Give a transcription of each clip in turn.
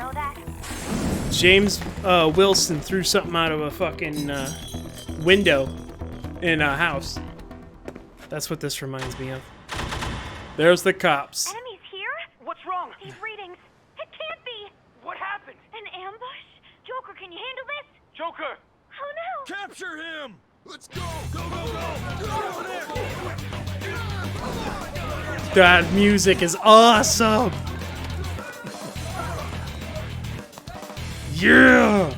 know that? James Wilson threw something out of a fucking window in a house. That's what this reminds me of. There's the cops. Enemies here? What's wrong? These readings. It can't be. What happened? An ambush? Joker, can you handle this? Joker! Oh no! Capture him! Let's go! Go, go, go! Get over there! That music is awesome! Yeah!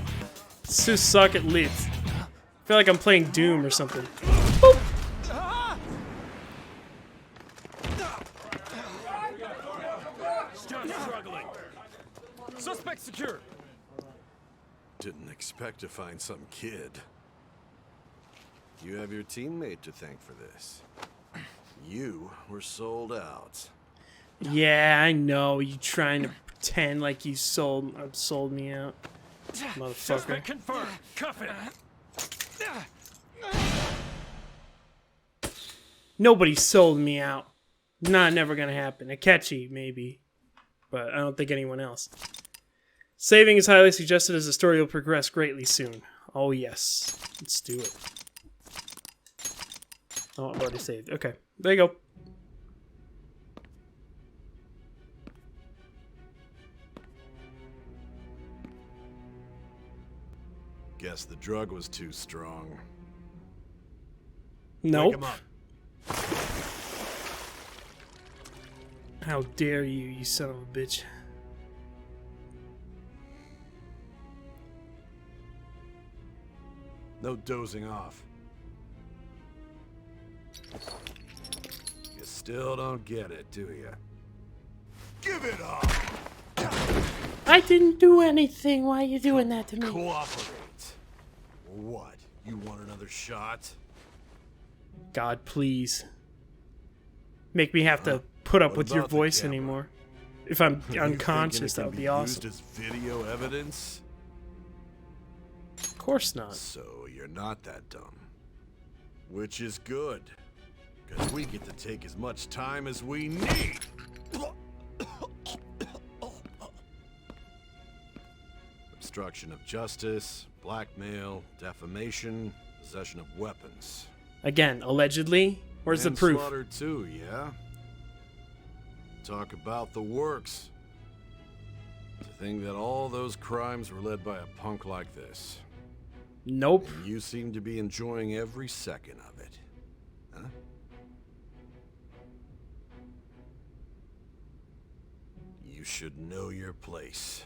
So suck at lit. I feel like I'm playing Doom or something. Boop. Still struggling. Suspect secure. Didn't expect to find some kid. You have your teammate to thank for this. You were sold out. Yeah, I know. You trying to pretend like you sold me out. Motherfucker. Suspect confirmed. Cuff it. Nobody sold me out. Not never gonna happen. Akechi, maybe. But I don't think anyone else. Saving is highly suggested as the story will progress greatly soon. Oh yes. Let's do it. Oh, I've already saved. Okay. There you go. Guess the drug was too strong. Nope. Wake 'em up. How dare you, you son of a bitch. No dozing off. You still don't get it, do you? Give it up! I didn't do anything. Why are you doing that to me? Cooperate. What? You want another shot? God, please. Make me have to put up What with your about the voice camera? anymore. If I'm You thinking unconscious, it that can would be used awesome. as video evidence? Of course not. So you're not that dumb. Which is good. Because we get to take as much time as we need. Obstruction of justice, blackmail, defamation, possession of weapons. Again, allegedly. Where's the proof? Manslaughter too, yeah? Talk about the works. To think that all those crimes were led by a punk like this. Nope. And you seem to be enjoying every second of it. Huh? You should know your place.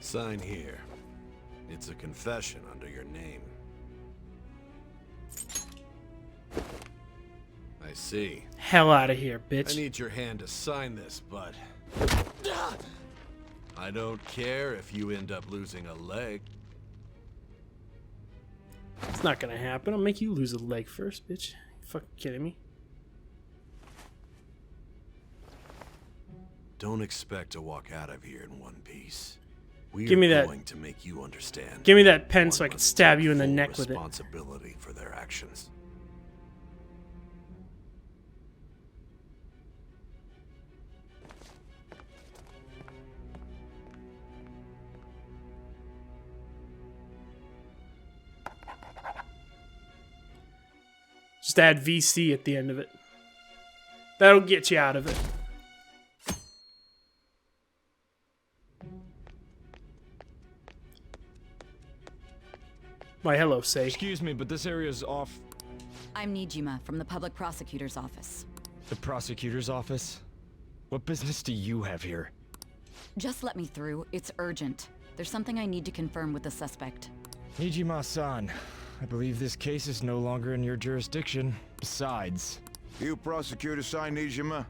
Sign here. It's a confession under your name. I see. Hell out of here, I bitch. need your hand to sign this, but I don't care if you end up losing a leg. It's not gonna happen. I'll make you lose a leg first, bitch. You fucking kidding me? Don't expect to walk out of here in one piece. We Give me are that. going to make you understand. Give me that pen so I One can must stab take you in the full neck with it. responsibility for their actions. Just add VC at the end of it. That'll get you out of it. Why, hello, say. Excuse me, but this area is off. I'm Nijima from the public prosecutor's office. The prosecutor's office? What business do you have here? Just let me through. It's urgent. There's something I need to confirm with the suspect. Nijima-san, I believe this case is no longer in your jurisdiction. Besides... You prosecutor sign Nijima?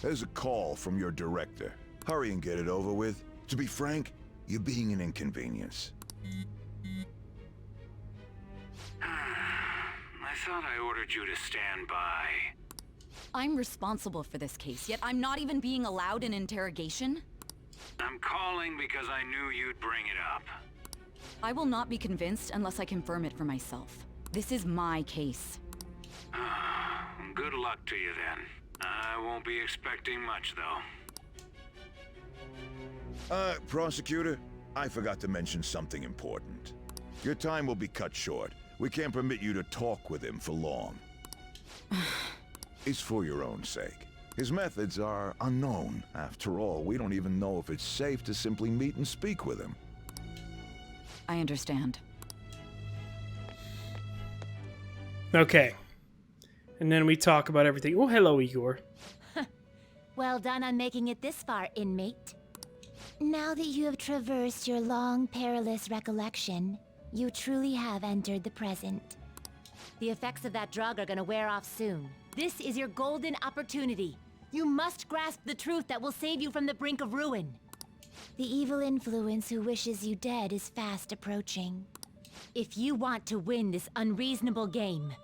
There's a call from your director. Hurry and get it over with. To be frank, you're being an inconvenience. I thought I ordered you to stand by. I'm responsible for this case, yet I'm not even being allowed an interrogation? I'm calling because I knew you'd bring it up. I will not be convinced unless I confirm it for myself. This is my case. Good luck to you then. I won't be expecting much, though. Prosecutor, I forgot to mention something important. Your time will be cut short. We can't permit you to talk with him for long. It's for your own sake. His methods are unknown. After all, we don't even know if it's safe to simply meet and speak with him. I understand. Okay. And then we talk about everything. Oh, hello, Igor. Well done on making it this far, inmate. Now that you have traversed your long, perilous recollection, you truly have entered the present. The effects of that drug are gonna wear off soon. This is your golden opportunity. You must grasp the truth that will save you from the brink of ruin. The evil influence who wishes you dead is fast approaching. If you want to win this unreasonable game,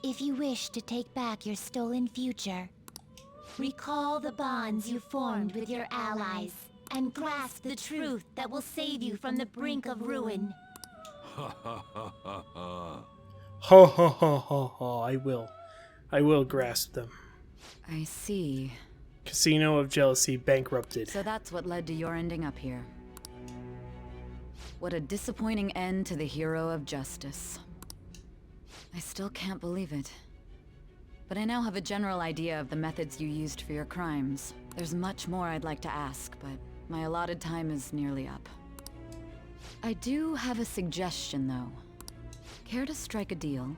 if you wish to take back your stolen future, recall the bonds you formed with your allies and grasp the truth that will save you from the brink of ruin. Ha ha ha ha ha. Ho ho ho ho ho. I will. I will grasp them. I see. Casino of Jealousy bankrupted. So that's what led to your ending up here. What a disappointing end to the hero of justice. I still can't believe it. But I now have a general idea of the methods you used for your crimes. There's much more I'd like to ask, but my allotted time is nearly up. I do have a suggestion, though. Care to strike a deal?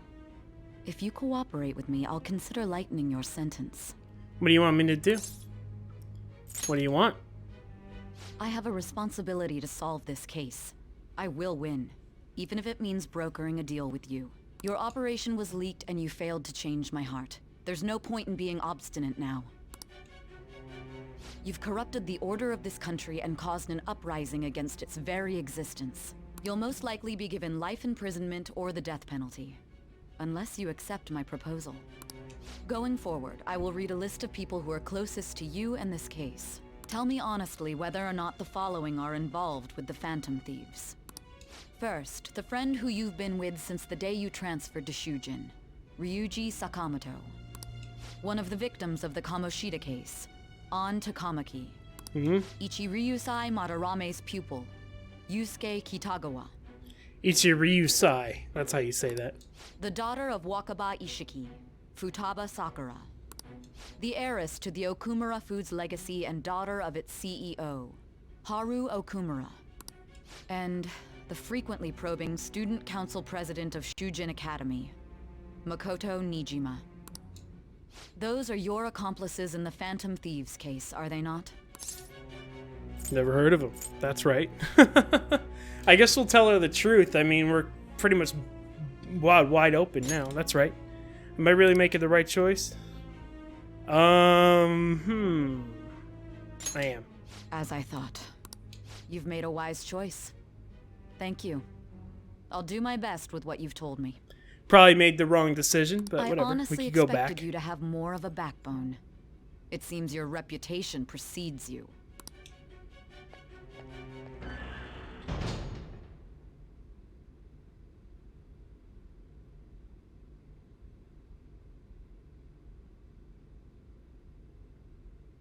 If you cooperate with me, I'll consider lightening your sentence. What do you want me to do? What do you want? I have a responsibility to solve this case. I will win, even if it means brokering a deal with you. Your operation was leaked and you failed to change my heart. There's no point in being obstinate now. You've corrupted the order of this country and caused an uprising against its very existence. You'll most likely be given life imprisonment or the death penalty, unless you accept my proposal. Going forward, I will read a list of people who are closest to you and this case. Tell me honestly whether or not the following are involved with the Phantom Thieves. First, the friend who you've been with since the day you transferred to Shujin, Ryuji Sakamoto. One of the victims of the Kamoshida case, An Takamaki. Ichiryusai Madarame's pupil, Yusuke Kitagawa. Ichiryusai. That's how you say that. The daughter of Wakaba Ishiki, Futaba Sakura. The heiress to the Okumura Foods legacy and daughter of its CEO, Haru Okumura. And the frequently probing student council president of Shujin Academy, Makoto Nijima. Those are your accomplices in the Phantom Thieves case, are they not? Never heard of them. That's right. I guess we'll tell her the truth. I mean, we're pretty much wide open now. That's right. Am I really making the right choice? I am. As I thought. You've made a wise choice. Thank you. I'll do my best with what you've told me. Probably made the wrong decision, but whatever. I honestly we could go expected back. you to have more of a backbone. It seems your reputation precedes you.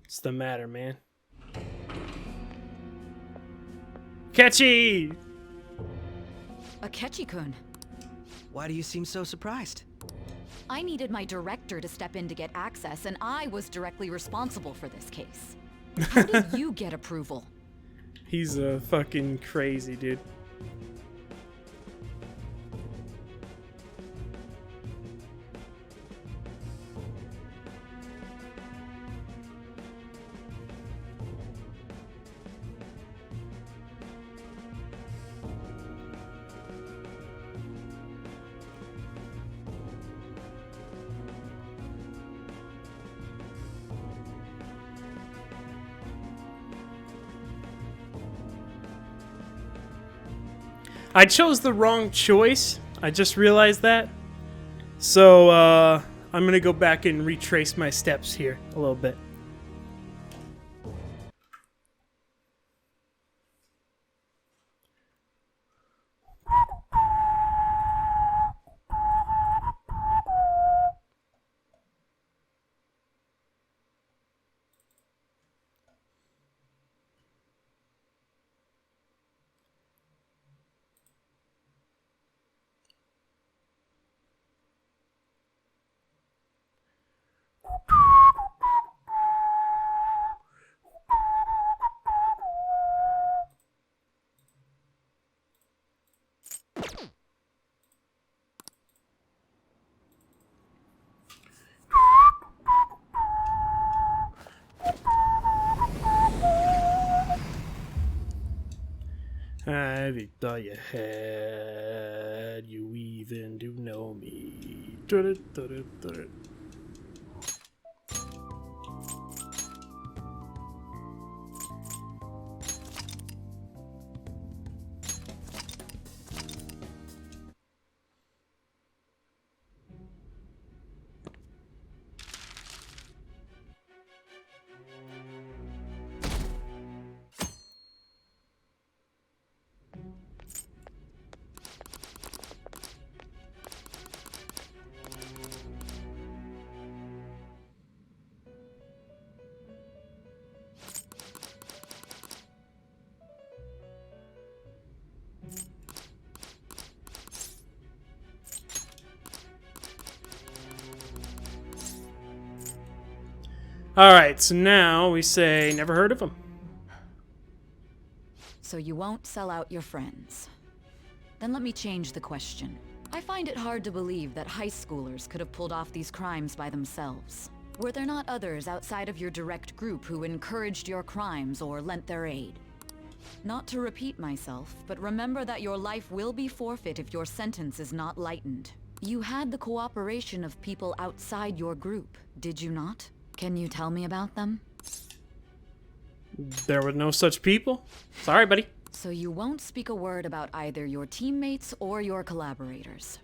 What's the matter, man? Catchy! Akechi-kun. Why do you seem so surprised? I needed my director to step in to get access, and I was directly responsible for this case. How did you get approval? He's fucking crazy, dude. I chose the wrong choice. I just realized that. So, I'm gonna go back and retrace my steps here a little bit. Have you thought you had? You even do know me. Da-da-da-da-da. Alright, so now we say, never heard of him. So you won't sell out your friends. Then let me change the question. I find it hard to believe that high schoolers could have pulled off these crimes by themselves. Were there not others outside of your direct group who encouraged your crimes or lent their aid? Not to repeat myself, but remember that your life will be forfeit if your sentence is not lightened. You had the cooperation of people outside your group, did you not? Can you tell me about them? There were no such people. Sorry, buddy. So you won't speak a word about either your teammates or your collaborators.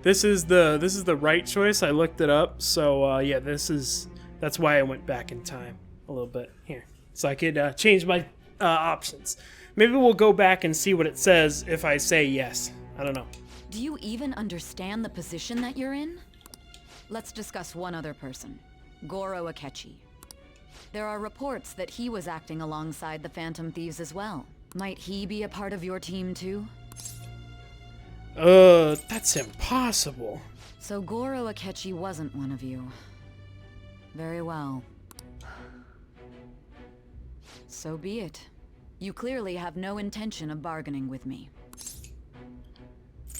This is the right choice. I looked it up. So yeah, that's why I went back in time a little bit here, so I could change my options. Maybe we'll go back and see what it says if I say yes. I don't know. Do you even understand the position that you're in? Let's discuss one other person. Goro Akechi. There are reports that he was acting alongside the Phantom Thieves as well. Might he be a part of your team too? That's impossible. So Goro Akechi wasn't one of you. Very well. So be it. You clearly have no intention of bargaining with me.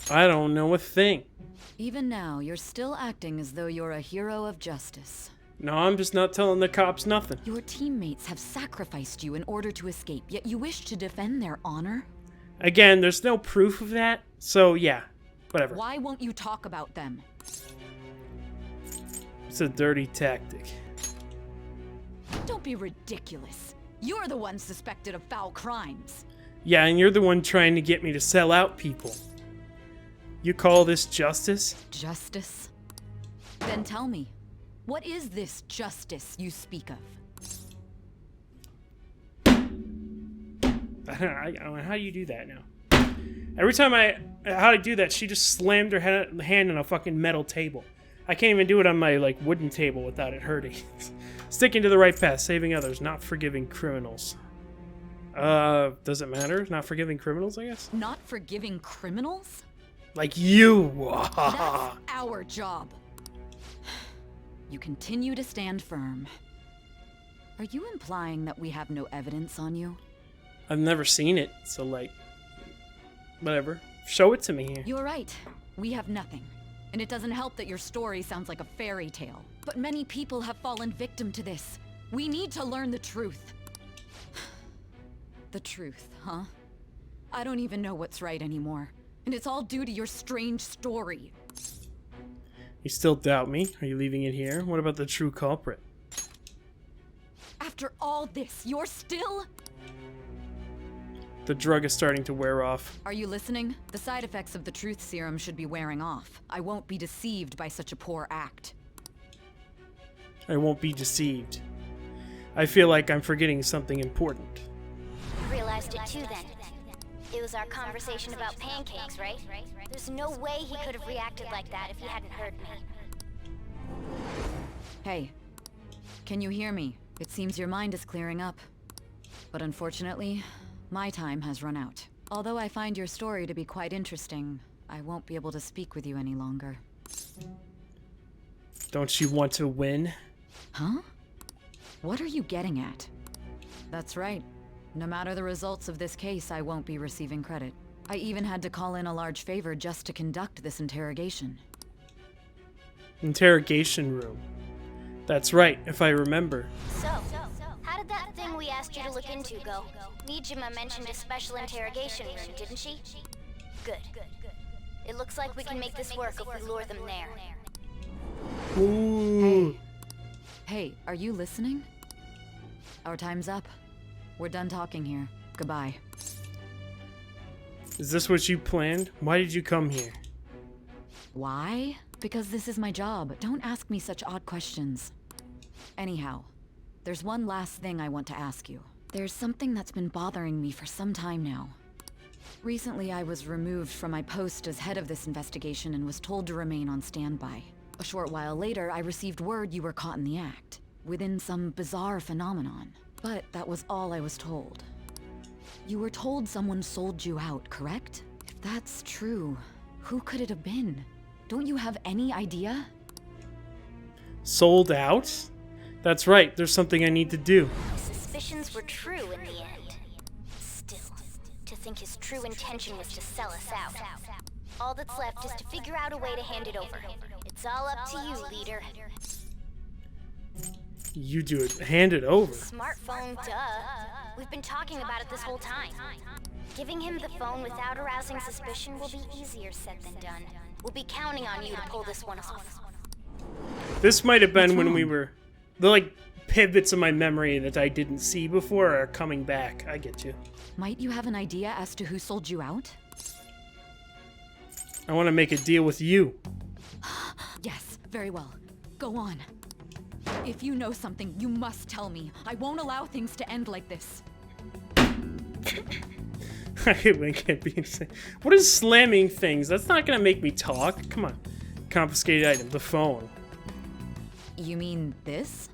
I don't know a thing. Even now, you're still acting as though you're a hero of justice. No, I'm just not telling the cops nothing. Your teammates have sacrificed you in order to escape, yet you wish to defend their honor? Again, there's no proof of that, so yeah, whatever. Why won't you talk about them? It's a dirty tactic. Don't be ridiculous. You're the one suspected of foul crimes. Yeah, and you're the one trying to get me to sell out people. You call this justice? Justice? Then tell me, what is this justice you speak of? How do you do that now? Every time how do I do that, she just slammed her hand on a fucking metal table. I can't even do it on my, like, wooden table without it hurting. Sticking to the right path, saving others, not forgiving criminals. Does it matter? Not forgiving criminals, I guess? Not forgiving criminals? Like you! That's our job. You continue to stand firm. Are you implying that we have no evidence on you? I've never seen it, so like, whatever. Show it to me here. You're right. We have nothing. And it doesn't help that your story sounds like a fairy tale. But many people have fallen victim to this. We need to learn the truth. The truth, huh? I don't even know what's right anymore. And it's all due to your strange story. You still doubt me? Are you leaving it here? What about the true culprit? After all this, you're still... The drug is starting to wear off. Are you listening? The side effects of the truth serum should be wearing off. I won't be deceived by such a poor act. I won't be deceived. I feel like I'm forgetting something important. Realized it too then. It was our conversation about pancakes, right? There's no way he could have reacted like that if he hadn't heard me. Hey, can you hear me? It seems your mind is clearing up. But unfortunately, my time has run out. Although I find your story to be quite interesting, I won't be able to speak with you any longer. Don't you want to win? Huh? What are you getting at? That's right. No matter the results of this case, I won't be receiving credit. I even had to call in a large favor just to conduct this interrogation. Interrogation room. That's right, if I remember. So, how did that thing we asked you to look into go? Nijima mentioned a special interrogation room, didn't she? Good. It looks like we can make this work if we lure them there. Ooh. Hey, are you listening? Our time's up. We're done talking here. Goodbye. Is this what you planned? Why did you come here? Why? Because this is my job. Don't ask me such odd questions. Anyhow, there's one last thing I want to ask you. There's something that's been bothering me for some time now. Recently, I was removed from my post as head of this investigation and was told to remain on standby. A short while later, I received word you were caught in the act, within some bizarre phenomenon. But that was all I was told. You were told someone sold you out, correct? If that's true, who could it have been? Don't you have any idea? Sold out? That's right, there's something I need to do. My suspicions were true in the end. Still, to think his true intention was to sell us out. All that's left is to figure out a way to hand it over. It's all up to you, leader. You do it. Hand it over. Smartphone, duh. We've been talking about it this whole time. Giving him the phone without arousing suspicion will be easier said than done. We'll be counting on you to pull this one off. This might have been when we were... The, like, pivots of my memory that I didn't see before are coming back. I get you. Might you have an idea as to who sold you out? I want to make a deal with you. Yes, very well. Go on. If you know something, you must tell me. I won't allow things to end like this. I hate when it can't be insane. What is slamming things? That's not gonna make me talk. Come on. Confiscated item, the phone. You mean this?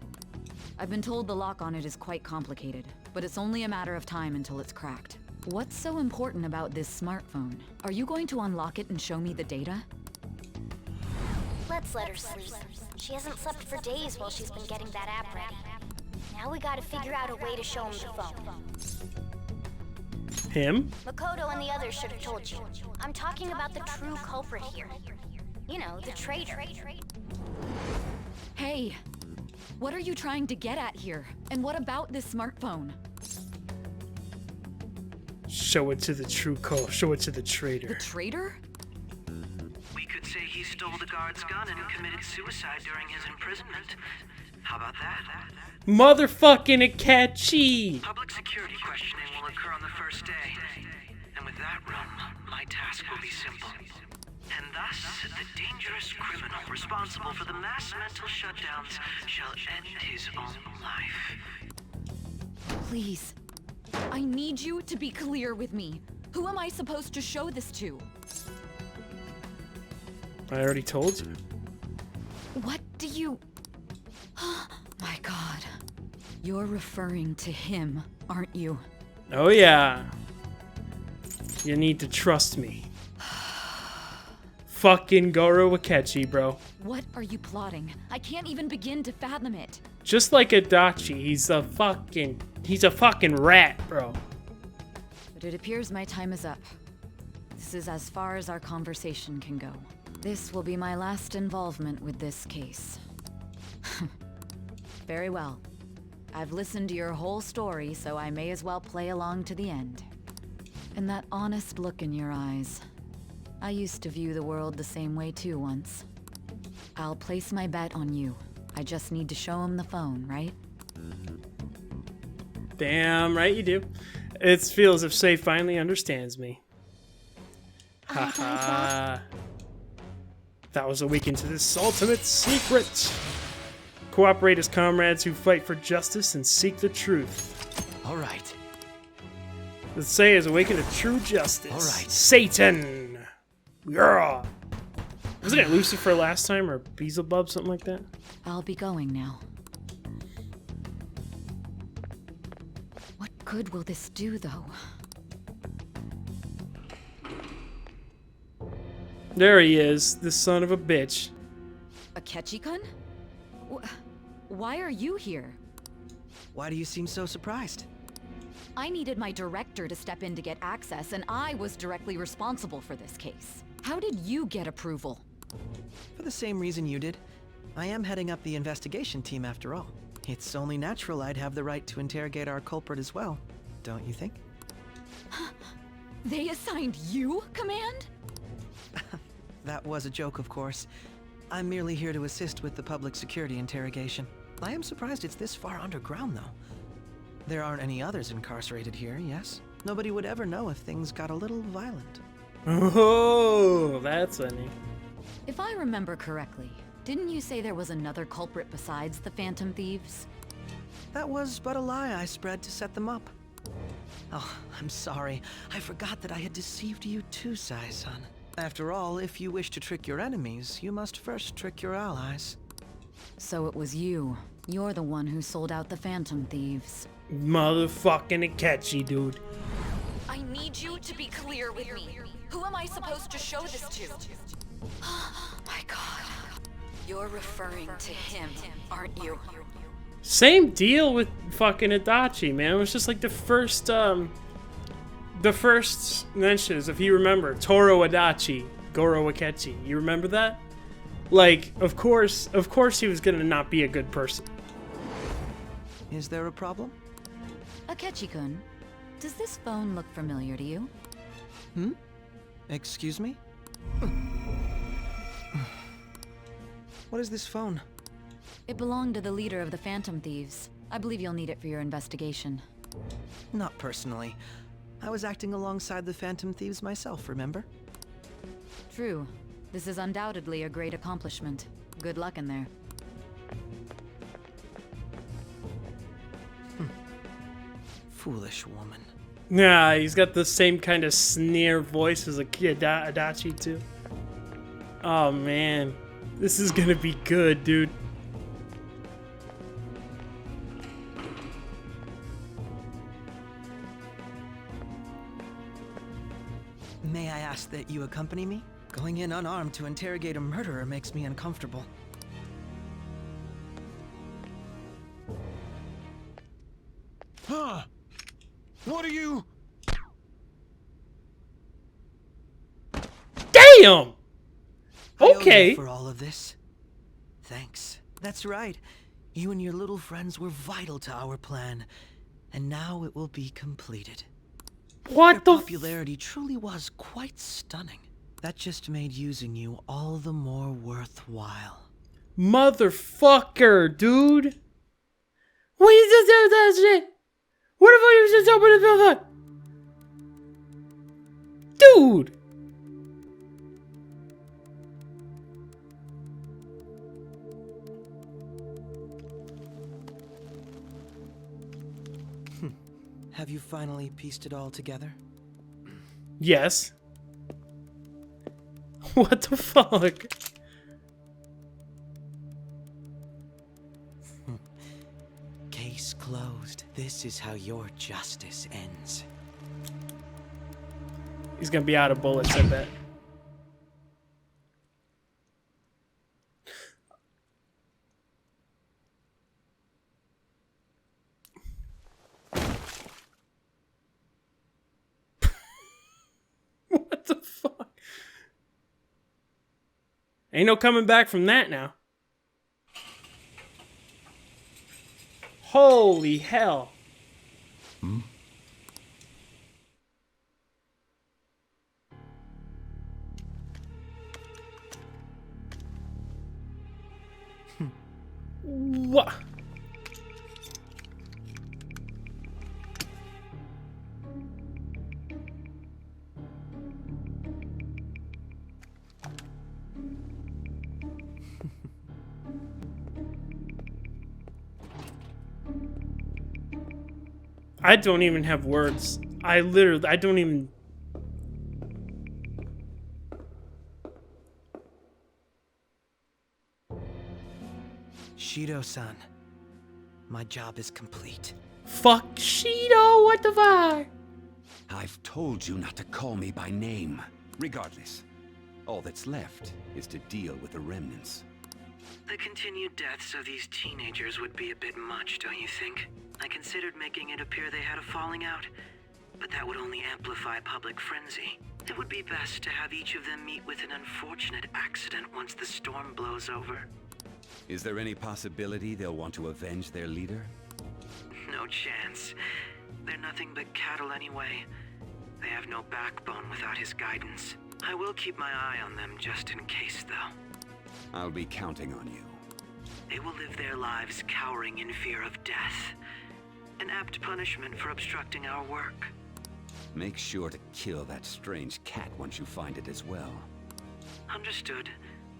I've been told the lock on it is quite complicated, but it's only a matter of time until it's cracked. What's so important about this smartphone? Are you going to unlock it and show me the data? Let's let her sleep. She hasn't slept for days while she's been getting that app ready. Now we gotta figure out a way to show him the phone. Him? Makoto and the others should have told you. I'm talking about the true culprit here. You know, the traitor. Hey! What are you trying to get at here? And what about this smartphone? Show it to the true call. Show it to the traitor. The traitor? We could say he stole the guard's gun and committed suicide during his imprisonment. How about that? Motherfucking Adachi! Public security questioning will occur on the first day. And with that room, my task will be simple. And thus, the dangerous criminal responsible for the mass mental shutdowns shall end his own life. Please. I need you to be clear with me. Who am I supposed to show this to? I already told you. What do you... My God. You're referring to him, aren't you? Oh yeah. You need to trust me. Fucking Goro Akechi, bro. What are you plotting? I can't even begin to fathom it. Just like Adachi, he's a fucking rat, bro. But it appears my time is up. This is as far as our conversation can go. This will be my last involvement with this case. Very well. I've listened to your whole story, so I may as well play along to the end. And that honest look in your eyes. I used to view the world the same way too once. I'll place my bet on you. I just need to show him the phone, right? Damn right you do. It feels as if Sei finally understands me. Haha. That was a week into this ultimate secret. Cooperate as comrades who fight for justice and seek the truth. All right. Let's say is awakened to true justice. All right. Satan. Yeah. Wasn't it Lucifer last time or Beelzebub, something like that? I'll be going now. What good will this do, though? There he is, the son of a bitch. Akechi-kun? Why are you here? Why do you seem so surprised? I needed my director to step in to get access, and I was directly responsible for this case. How did you get approval? For the same reason you did. I am heading up the investigation team after all. It's only natural I'd have the right to interrogate our culprit as well, don't you think? They assigned you command? That was a joke, of course. I'm merely here to assist with the public security interrogation. I am surprised it's this far underground, though. There aren't any others incarcerated here, yes? Nobody would ever know if things got a little violent. Oh, that's funny. If I remember correctly, didn't you say there was another culprit besides the Phantom Thieves? That was but a lie I spread to set them up. Oh, I'm sorry. I forgot that I had deceived you too, Sai-san. After all, if you wish to trick your enemies, you must first trick your allies. So it was you. You're the one who sold out the Phantom Thieves. Motherfucking Akechi, dude. I need you to be clear with me. Who am I supposed to show this to? My God. You're referring to him, aren't you? Same deal with fucking Adachi, man. It was just like the first mentions, if you remember, Toro Adachi, Goro Akechi. You remember that? Like, of course he was gonna not be a good person. Is there a problem? Akechi-kun, does this phone look familiar to you? Excuse me? What is this phone? It belonged to the leader of the Phantom Thieves. I believe you'll need it for your investigation. Not personally. I was acting alongside the Phantom Thieves myself, remember? True. This is undoubtedly a great accomplishment. Good luck in there. Foolish woman. Yeah, he's got the same kind of sneer voice as a kid Adachi too. Oh man, this is gonna be good, dude. May I ask that you accompany me? Going in unarmed to interrogate a murderer makes me uncomfortable. Huh? What are you? Damn! I owe Okay. you for all of this. Thanks. That's right. You and your little friends were vital to our plan, and now it will be completed. What the Your popularity truly was quite stunning. That just made using you all the more worthwhile. motherfucker, dude? What you just do that shit? What if I just open the door? Dude! Have you finally pieced it all together? Yes. What the fuck? Case closed. This is how your justice ends. He's gonna be out of bullets, I bet. What the fuck? Ain't no coming back from that now. Holy hell. What? I don't even have words. I don't even... Shido-san, my job is complete. Fuck Shido, what the fuck? I've told you not to call me by name. Regardless, all that's left is to deal with the remnants. The continued deaths of these teenagers would be a bit much, don't you think? I considered making it appear they had a falling out, but that would only amplify public frenzy. It would be best to have each of them meet with an unfortunate accident once the storm blows over. Is there any possibility they'll want to avenge their leader? No chance. They're nothing but cattle anyway. They have no backbone without his guidance. I will keep my eye on them just in case, though. I'll be counting on you. They will live their lives cowering in fear of death. An apt punishment for obstructing our work. Make sure to kill that strange cat once you find it as well. Understood.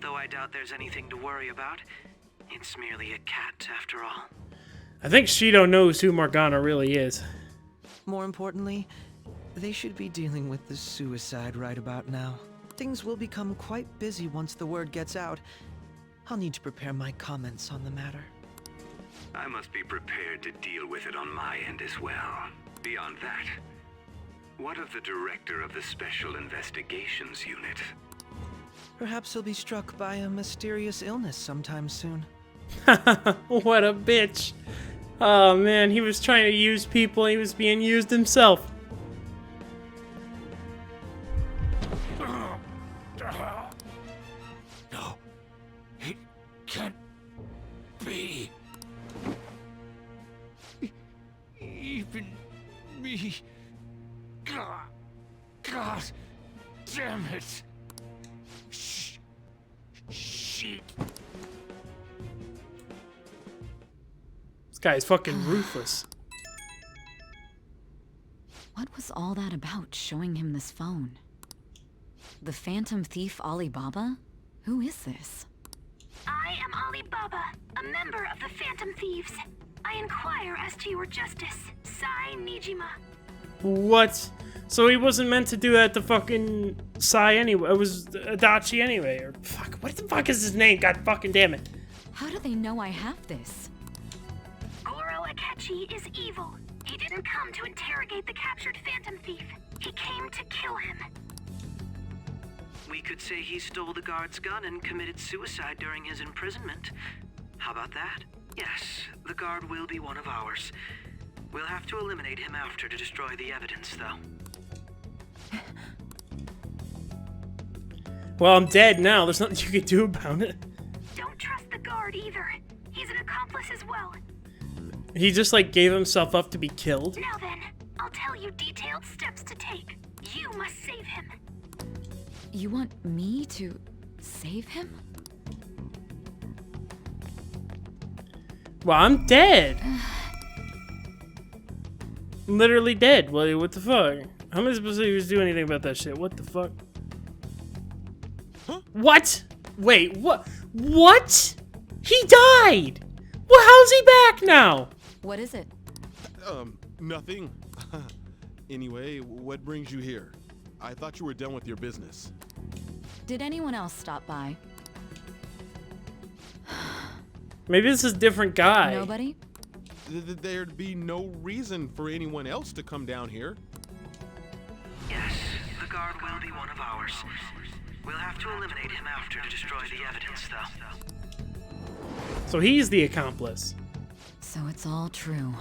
Though I doubt there's anything to worry about. It's merely a cat, after all. I think Shido knows who Morgana really is. More importantly, they should be dealing with the suicide right about now. Things will become quite busy once the word gets out. I'll need to prepare my comments on the matter. I must be prepared to deal with it on my end as well. Beyond that, what of the director of the Special Investigations Unit? Perhaps he'll be struck by a mysterious illness sometime soon. What a bitch. Oh man, he was trying to use people, he was being used himself. No, it can't be. Even me. God damn it. Shit. This guy's fucking ruthless. What was all that about, showing him this phone? The Phantom Thief Alibaba? Who is this? I am Alibaba, a member of the Phantom Thieves. I inquire as to your justice, Sai Nijima. What? So he wasn't meant to do that to fucking Sai anyway. It was Adachi anyway. Or fuck, what the fuck is his name? God fucking damn it. How do they know I have this? Goro Akechi is evil. He didn't come to interrogate the captured Phantom Thief. He came to kill him. We could say he stole the guard's gun and committed suicide during his imprisonment. How about that? Yes, the guard will be one of ours. We'll have to eliminate him after to destroy the evidence, though. Well, I'm dead now. There's nothing you can do about it. Don't trust the guard either. He's an accomplice as well. He just like gave himself up to be killed. Now then, I'll tell you detailed steps to take. You must save him. You want me to save him? Well, I'm dead. I'm literally dead. Well, what the fuck? How am I supposed to do anything about that shit? What the fuck? Huh? What? Wait, what? What? He died! Well, how's he back now? What is it? Nothing. Anyway, what brings you here? I thought you were done with your business. Did anyone else stop by? Maybe this is a different guy. Nobody? There'd be no reason for anyone else to come down here. Yes, the guard will be one of ours. We'll have to eliminate him after to destroy the evidence, though. So he's the accomplice. So it's all true.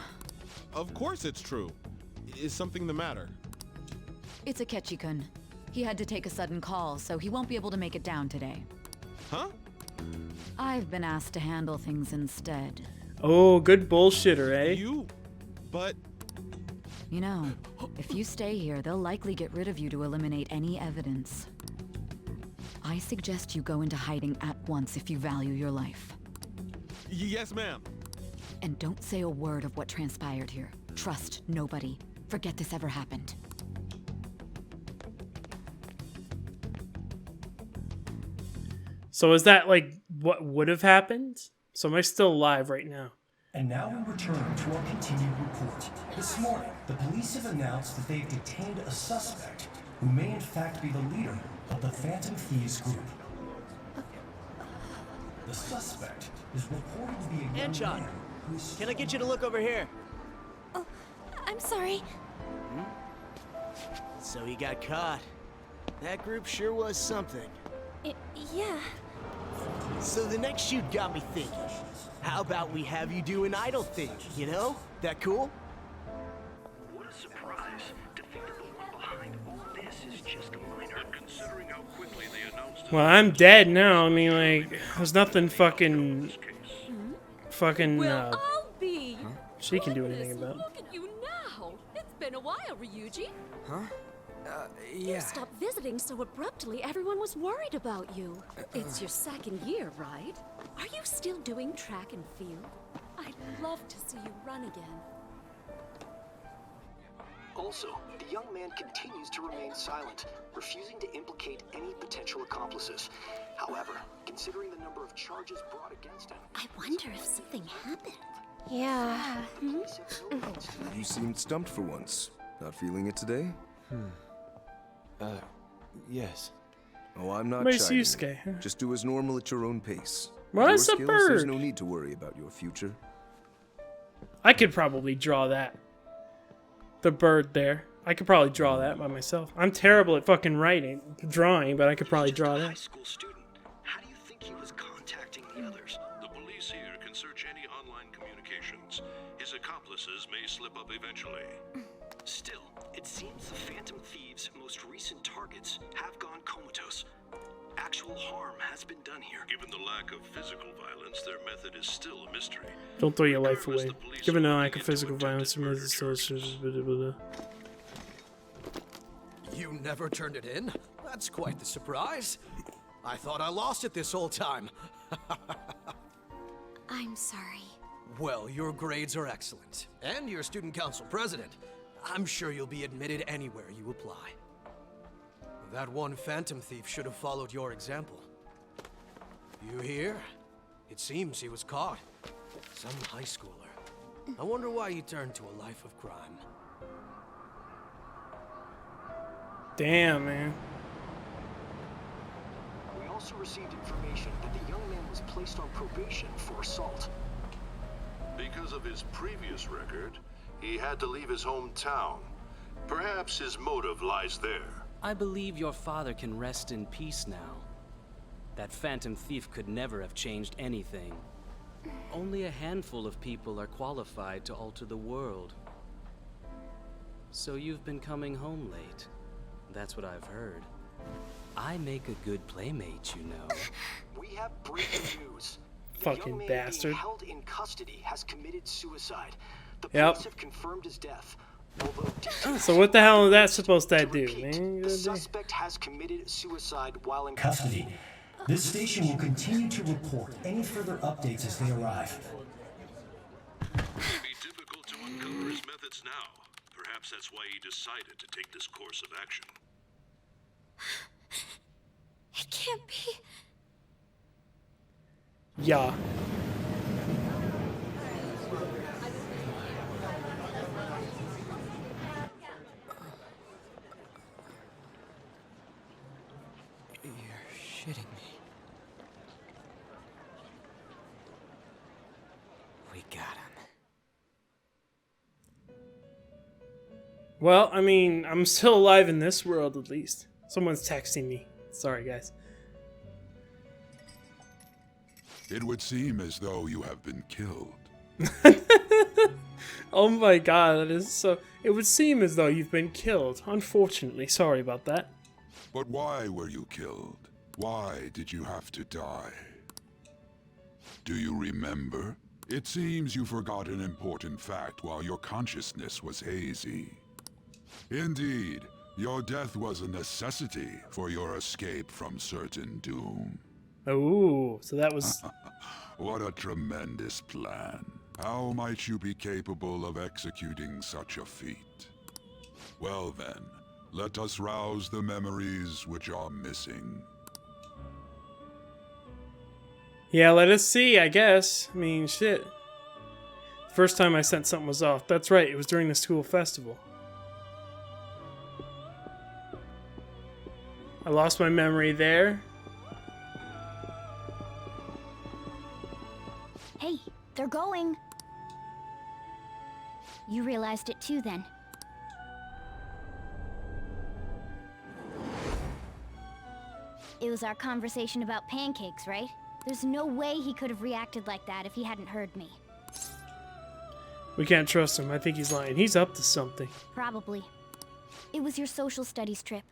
Of course it's true. Is something the matter? It's Akechi-kun. He had to take a sudden call, so he won't be able to make it down today. Huh? I've been asked to handle things instead. Oh, good bullshitter, eh? But... You know, if you stay here, they'll likely get rid of you to eliminate any evidence. I suggest you go into hiding at once if you value your life. Yes, ma'am. And don't say a word of what transpired here. Trust nobody. Forget this ever happened. So is that like what would have happened? So am I still alive right now? And now we return to our continued report. This morning, the police have announced that they've detained a suspect who may in fact be the leader of the Phantom Thieves group. The suspect is reported to be a young man who is... Can I get you to look over here? Oh, I'm sorry. So he got caught. That group sure was something. Yeah. So the next shoot got me thinking. How about we have you do an idol thing, you know? That cool? What a surprise. To think that the one behind all this is just a minor. Considering how quickly they announced... Well, I'm dead now. I mean, like, there's nothing fucking fucking Well, I'll be. she can do anything about. Look at you now. It's been a while, Ryuji. Huh? You stopped visiting so abruptly, everyone was worried about you. It's your second year, right? Are you still doing track and field? I'd love to see you run again. Also, the young man continues to remain silent, refusing to implicate any potential accomplices. However, considering the number of charges brought against him... I wonder if something happened. Yeah. You seemed stumped for once. Not feeling it today? Yes. Oh, I'm not Where's chiding Yusuke, huh? you. Just do as normal at your own pace. Why With is your a skills, there's bird? no need to worry about your future. I could probably draw that. The bird there. I could probably draw that by myself. I'm terrible at fucking drawing, but I could probably draw that. School student. How do you think he was contacting the others? The police here can search any online communications. His accomplices may slip up eventually. Still, it seems the Phantom Thieves' most recent targets have gone comatose. Actual harm has been done here. Given the lack of physical violence, their method is still a mystery. Don't throw your life away. Given the lack of physical violence, You never turned it in? That's quite the surprise. I thought I lost it this whole time. I'm sorry. Well, your grades are excellent. And you're student council president. I'm sure you'll be admitted anywhere you apply. That one Phantom Thief should have followed your example. You hear? It seems he was caught. Some high schooler. I wonder why he turned to a life of crime. Damn, man. We also received information that the young man was placed on probation for assault. Because of his previous record, he had to leave his hometown. Perhaps his motive lies there. I believe your father can rest in peace now. That Phantom Thief could never have changed anything. Only a handful of people are qualified to alter the world. So you've been coming home late. That's what I've heard. I make a good playmate, you know. We have breaking news. The Fucking young man bastard. being held in custody has committed suicide. The Yep. police have confirmed his death. So what the hell is that supposed to do, man? The suspect has committed suicide while in custody. This station will continue to report any further updates as they arrive. It would be difficult to uncover his methods now. Perhaps that's why he decided to take this course of action. It can't be. Yeah. You're shitting me. We got him. Well, I mean, I'm still alive in this world at least. Someone's texting me. Sorry, guys. It would seem as though you have been killed. Oh my god, that is so... It would seem as though you've been killed. Unfortunately, sorry about that. But why were you killed? Why did you have to die? Do you remember? It seems you forgot an important fact while your consciousness was hazy. Indeed, your death was a necessity for your escape from certain doom. Oh, so that was... What a tremendous plan. How might you be capable of executing such a feat? Well then, let us rouse the memories which are missing. Yeah, let us see, I guess. I mean, shit. First time I sent something was off. That's right, it was during the school festival. I lost my memory there. Hey, they're going. You realized it too, then. It was our conversation about pancakes, right? There's no way he could have reacted like that if he hadn't heard me. We can't trust him. I think he's lying. He's up to something. Probably. It was your social studies trip.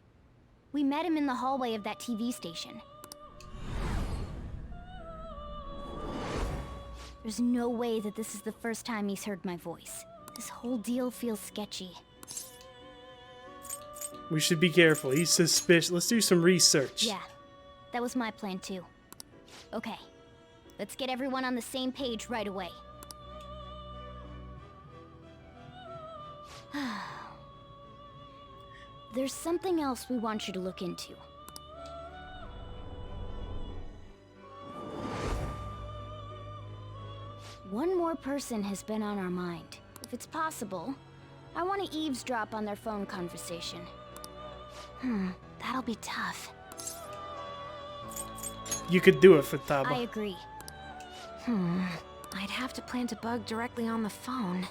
We met him in the hallway of that TV station. There's no way that this is the first time he's heard my voice. This whole deal feels sketchy. We should be careful. He's suspicious. Let's do some research. Yeah, that was my plan too. Okay, let's get everyone on the same page right away. There's something else we want you to look into. One more person has been on our mind. If it's possible, I want to eavesdrop on their phone conversation. That'll be tough. You could do it, Futaba. I agree. I'd have to plant a bug directly on the phone.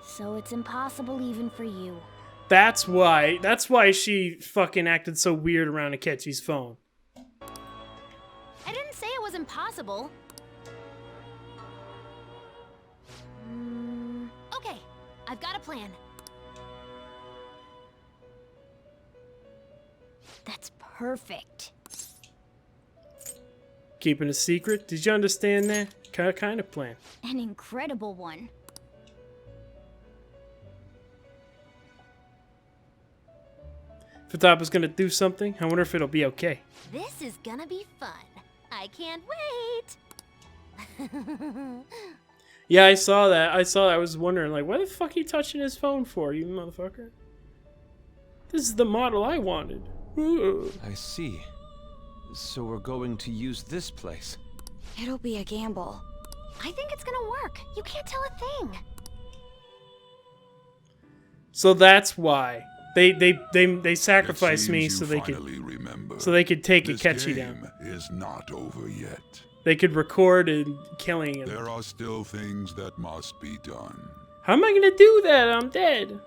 So it's impossible even for you. That's why she fucking acted so weird around Akechi's phone. I didn't say it was impossible. Okay, I've got a plan. That's perfect. Keeping a secret? Did you understand that? Kind of plan. An incredible one. Futaba's gonna do something. I wonder if it'll be okay. This is gonna be fun. I can't wait. Yeah, I saw that. I was wondering, like, why the fuck are you touching his phone for, you motherfucker? This is the model I wanted. Ooh. I see. So we're going to use this place. It'll be a gamble. I think it's gonna work. You can't tell a thing. So that's why they sacrificed me so they could take Akechi down. Is not over yet. They could record and killing him. There are still things that must be done. How am I gonna do that? I'm dead.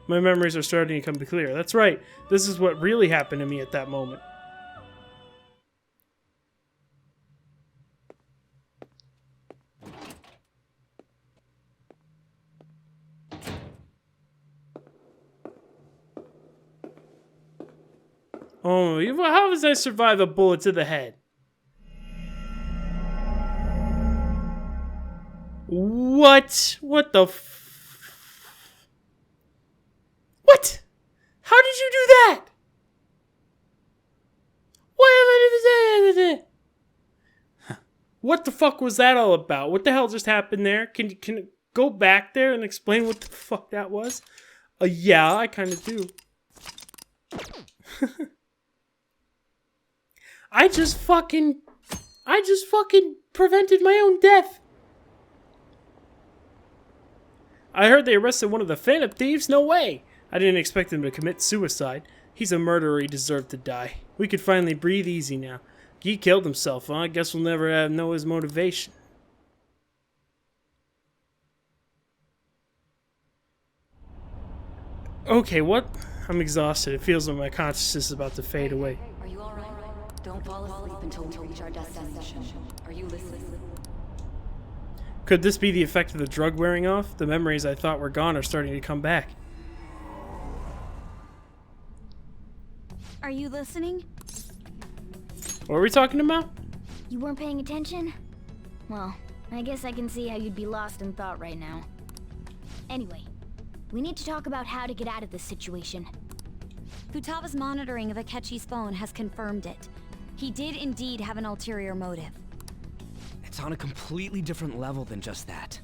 My memories are starting to come clear. That's right. This is what really happened to me at that moment. Oh, how does I survive a bullet to the head? What? What the What? How did you do that? What the fuck was that all about? What the hell just happened there? Can you go back there and explain what the fuck that was? Yeah, I kind of do. I just fucking prevented my own death. I heard they arrested one of the Phantom Thieves? No way. I didn't expect him to commit suicide. He's a murderer. He deserved to die. We could finally breathe easy now. He killed himself, huh? I guess we'll never know his motivation. Okay, what? I'm exhausted. It feels like my consciousness is about to fade away. Are you alright? Don't fall asleep until we reach our destination. Are you listening? Could this be the effect of the drug wearing off? The memories I thought were gone are starting to come back. Are you listening? What are we talking about? You weren't paying attention? Well, I guess I can see how you'd be lost in thought right now. Anyway, we need to talk about how to get out of this situation. Futaba's monitoring of Akechi's phone has confirmed it. He did indeed have an ulterior motive. It's on a completely different level than just that.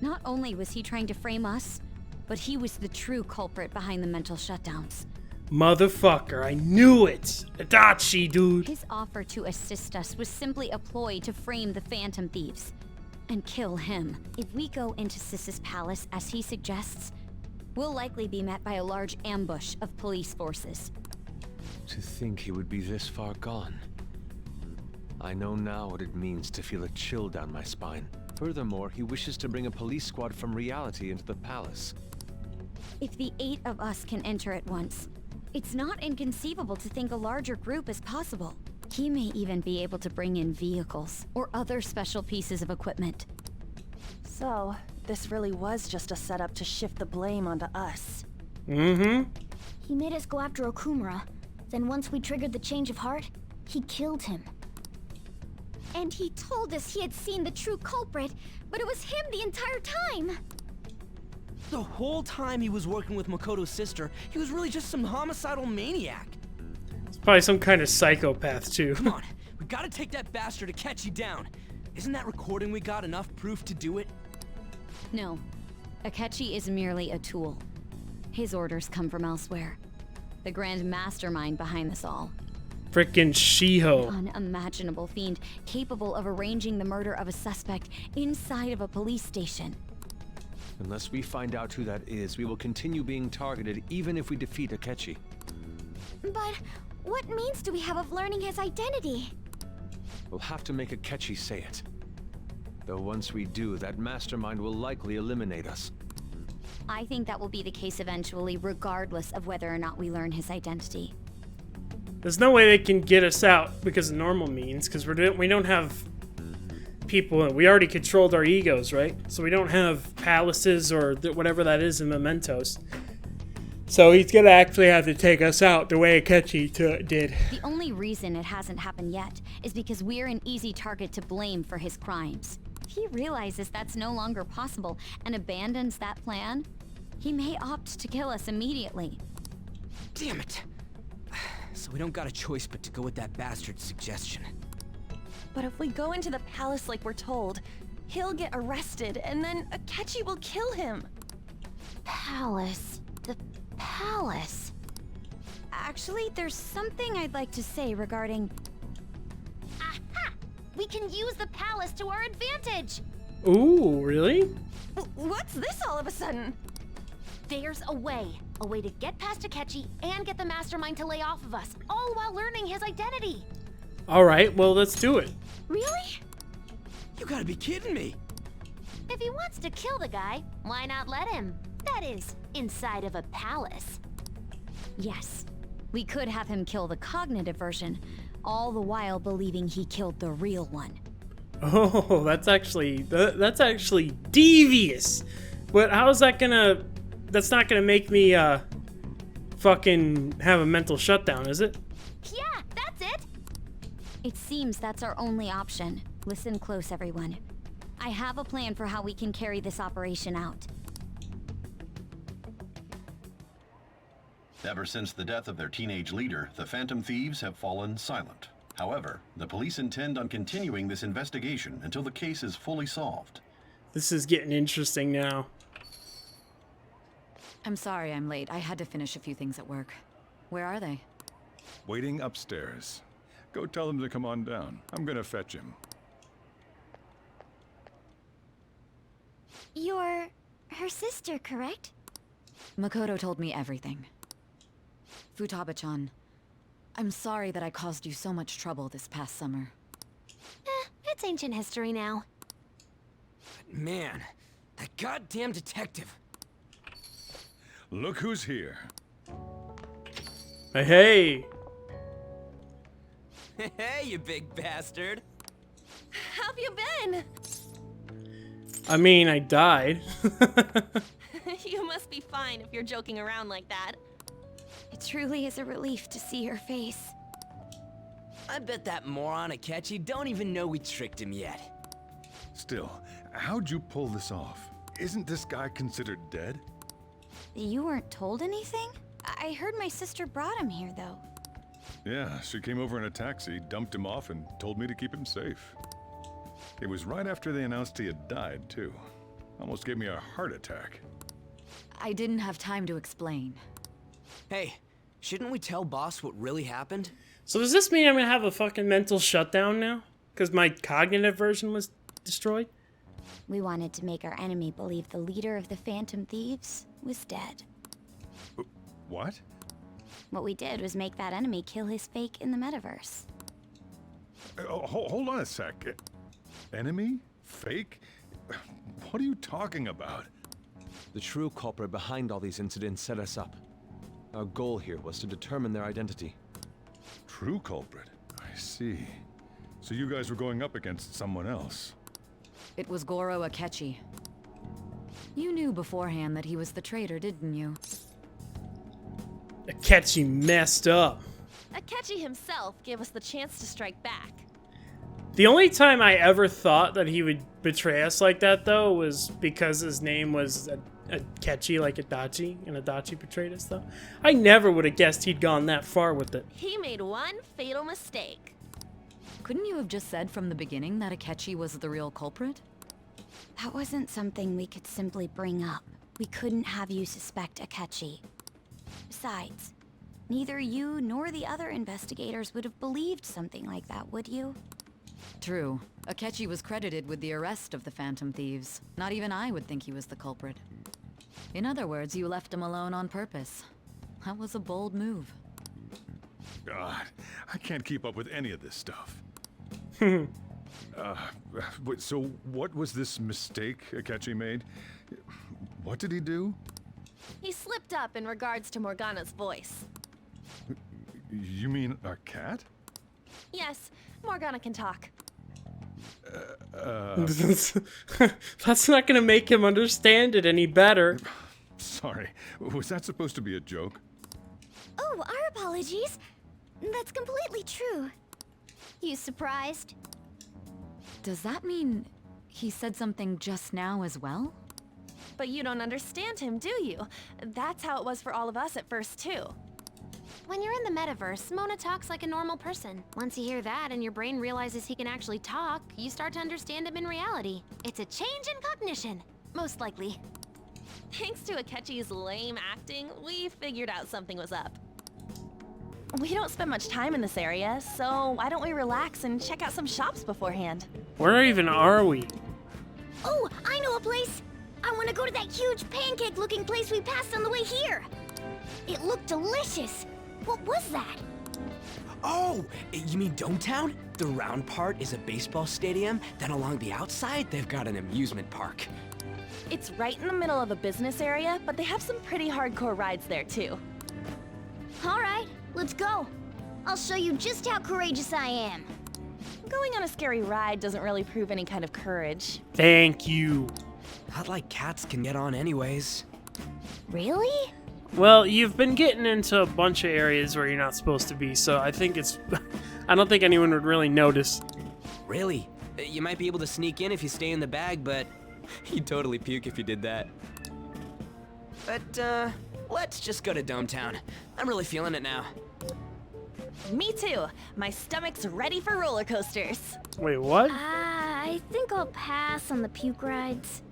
Not only was he trying to frame us, but he was the true culprit behind the mental shutdowns. Motherfucker, I knew it! Adachi, dude! His offer to assist us was simply a ploy to frame the Phantom Thieves and kill him. If we go into Sis's palace as he suggests, we'll likely be met by a large ambush of police forces. To think he would be this far gone. I know now what it means to feel a chill down my spine. Furthermore, he wishes to bring a police squad from reality into the palace. If the 8 of us can enter at once, it's not inconceivable to think a larger group is possible. He may even be able to bring in vehicles or other special pieces of equipment. So, this really was just a setup to shift the blame onto us. Mm-hmm. He made us go after Okumura. Then once we triggered the change of heart, he killed him. And he told us he had seen the true culprit, but it was him the entire time. The whole time he was working with Makoto's sister, he was really just some homicidal maniac. It's probably some kind of psychopath, too. Come on, we gotta take that bastard Akechi down. Isn't that recording we got enough proof to do it? No. Akechi is merely a tool. His orders come from elsewhere. The grand mastermind behind this all. Frickin' Shiho. An unimaginable fiend capable of arranging the murder of a suspect inside of a police station. Unless we find out who that is, we will continue being targeted even if we defeat Akechi. But what means do we have of learning his identity? We'll have to make Akechi say it. Though once we do, that mastermind will likely eliminate us. I think that will be the case eventually, regardless of whether or not we learn his identity. There's no way they can get us out because of normal means, because we don't have people. We already controlled our egos, right? So we don't have palaces or whatever that is in Mementos. So he's gonna actually have to take us out the way Akechi did. The only reason it hasn't happened yet is because we're an easy target to blame for his crimes. If he realizes that's no longer possible and abandons that plan, he may opt to kill us immediately. Damn it. So we don't got a choice but to go with that bastard's suggestion. But if we go into the palace like we're told, he'll get arrested and then Akechi will kill him. Palace. The palace. Actually, there's something I'd like to say regarding... Aha! We can use the palace to our advantage! Ooh, really? What's this all of a sudden? There's a way to get past Akechi and get the mastermind to lay off of us, all while learning his identity. Alright, well, let's do it. Really? You gotta be kidding me. If he wants to kill the guy, why not let him? That is, inside of a palace. Yes, we could have him kill the cognitive version, all the while believing he killed the real one. Oh, that's actually devious. But how is that gonna... That's not gonna make me, fucking have a mental shutdown, is it? Yeah, that's it! It seems that's our only option. Listen close, everyone. I have a plan for how we can carry this operation out. Ever since the death of their teenage leader, the Phantom Thieves have fallen silent. However, the police intend on continuing this investigation until the case is fully solved. This is getting interesting now. I'm sorry I'm late. I had to finish a few things at work. Where are they? Waiting upstairs. Go tell them to come on down. I'm gonna fetch him. You're her sister, correct? Makoto told me everything. Futaba-chan, I'm sorry that I caused you so much trouble this past summer. It's ancient history now. Man, that goddamn detective. Look who's here. Hey. Hey, you big bastard. How've you been? I mean, I died. You must be fine if you're joking around like that. It truly is a relief to see your face. I bet that moron Akechi don't even know we tricked him yet. Still, how'd you pull this off? Isn't this guy considered dead? You weren't told anything? I heard my sister brought him here, though. Yeah, she came over in a taxi, dumped him off, and told me to keep him safe. It was right after they announced he had died, too. Almost gave me a heart attack. I didn't have time to explain. Hey, shouldn't we tell boss what really happened? So does this mean I'm gonna have a fucking mental shutdown now? Because my cognitive version was destroyed? We wanted to make our enemy believe the leader of the Phantom Thieves was dead. What? What we did was make that enemy kill his fake in the metaverse. Hold on a sec. Enemy? Fake? What are you talking about? The true culprit behind all these incidents set us up. Our goal here was to determine their identity. True culprit? I see. So you guys were going up against someone else. It was Goro Akechi. You knew beforehand that he was the traitor, didn't you? Akechi messed up. Akechi himself gave us the chance to strike back. The only time I ever thought that he would betray us like that, though, was because his name was Akechi, like Adachi, and Adachi betrayed us, though. I never would have guessed he'd gone that far with it. He made one fatal mistake. Couldn't you have just said from the beginning that Akechi was the real culprit? That wasn't something we could simply bring up. We couldn't have you suspect Akechi. Besides, neither you nor the other investigators would have believed something like that, would you? True. Akechi was credited with the arrest of the Phantom Thieves. Not even I would think he was the culprit. In other words, you left him alone on purpose. That was a bold move. God, I can't keep up with any of this stuff. So what was this mistake Akechi made? What did he do? He slipped up in regards to Morgana's voice. You mean our cat? Yes, Morgana can talk. That's not gonna make him understand it any better. Sorry, was that supposed to be a joke? Oh, our apologies. That's completely true. You surprised? Does that mean he said something just now as well? But you don't understand him, do you? That's how it was for all of us at first, too. When you're in the metaverse, Mona talks like a normal person. Once you hear that and your brain realizes he can actually talk, you start to understand him in reality. It's a change in cognition, most likely. Thanks to Akechi's lame acting, we figured out something was up. We don't spend much time in this area, so why don't we relax and check out some shops beforehand? Where even are we? Oh, I know a place! I want to go to that huge pancake-looking place we passed on the way here! It looked delicious! What was that? Oh, you mean Dometown? The round part is a baseball stadium, then along the outside, they've got an amusement park. It's right in the middle of a business area, but they have some pretty hardcore rides there, too. Alright, let's go. I'll show you just how courageous I am. Going on a scary ride doesn't really prove any kind of courage. Thank you. Not like cats can get on anyways. Really? Well, you've been getting into a bunch of areas where you're not supposed to be, so I think it's... I don't think anyone would really notice. Really? You might be able to sneak in if you stay in the bag, but you'd totally puke if you did that. But, let's just go to Dometown. I'm really feeling it now. Me too. My stomach's ready for roller coasters. Wait, what? I think I'll pass on the puke rides.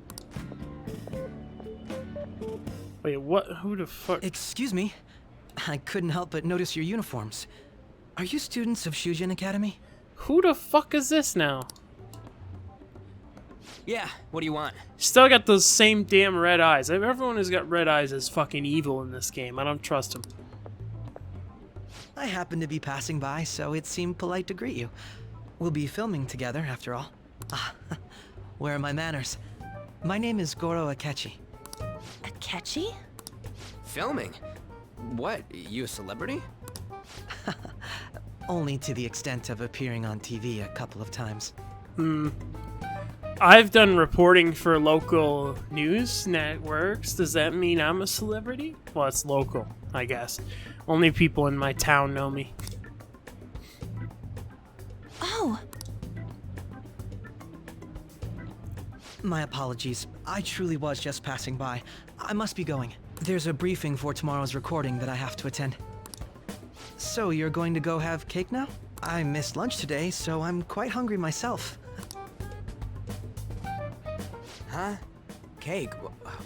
Wait, what? Who the fuck? Excuse me. I couldn't help but notice your uniforms. Are you students of Shujin Academy? Who the fuck is this now? Yeah, what do you want? Still got those same damn red eyes. Everyone who's got red eyes is fucking evil in this game. I don't trust them. I happened to be passing by, so it seemed polite to greet you. We'll be filming together, after all. Ah, where are my manners? My name is Goro Akechi. Akechi? Filming? What, you a celebrity? Only to the extent of appearing on TV a couple of times. I've done reporting for local news networks. Does that mean I'm a celebrity? Well, it's local, I guess. Only people in my town know me. Oh! My apologies. I truly was just passing by. I must be going. There's a briefing for tomorrow's recording that I have to attend. So, you're going to go have cake now? I missed lunch today, so I'm quite hungry myself. Huh? Cake?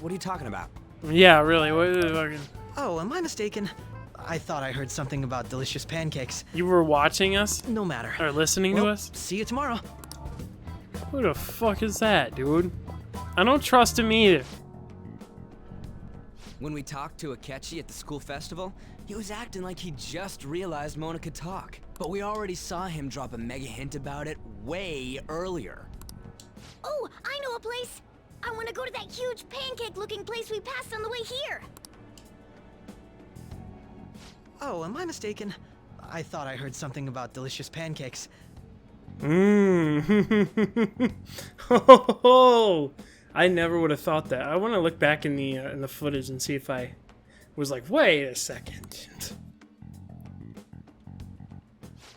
What are you talking about? Yeah, really, what are you fucking... Oh, am I mistaken? I thought I heard something about delicious pancakes. You were watching us? No matter. Or listening to us? See you tomorrow. Who the fuck is that, dude? I don't trust him either. When we talked to Akechi at the school festival, he was acting like he just realized Mona could talk. But we already saw him drop a mega hint about it way earlier. Oh, I know a place! I want to go to that huge pancake-looking place we passed on the way here! Oh, am I mistaken? I thought I heard something about delicious pancakes. Oh, I never would have thought that. I want to look back in the footage and see if I was like, wait a second.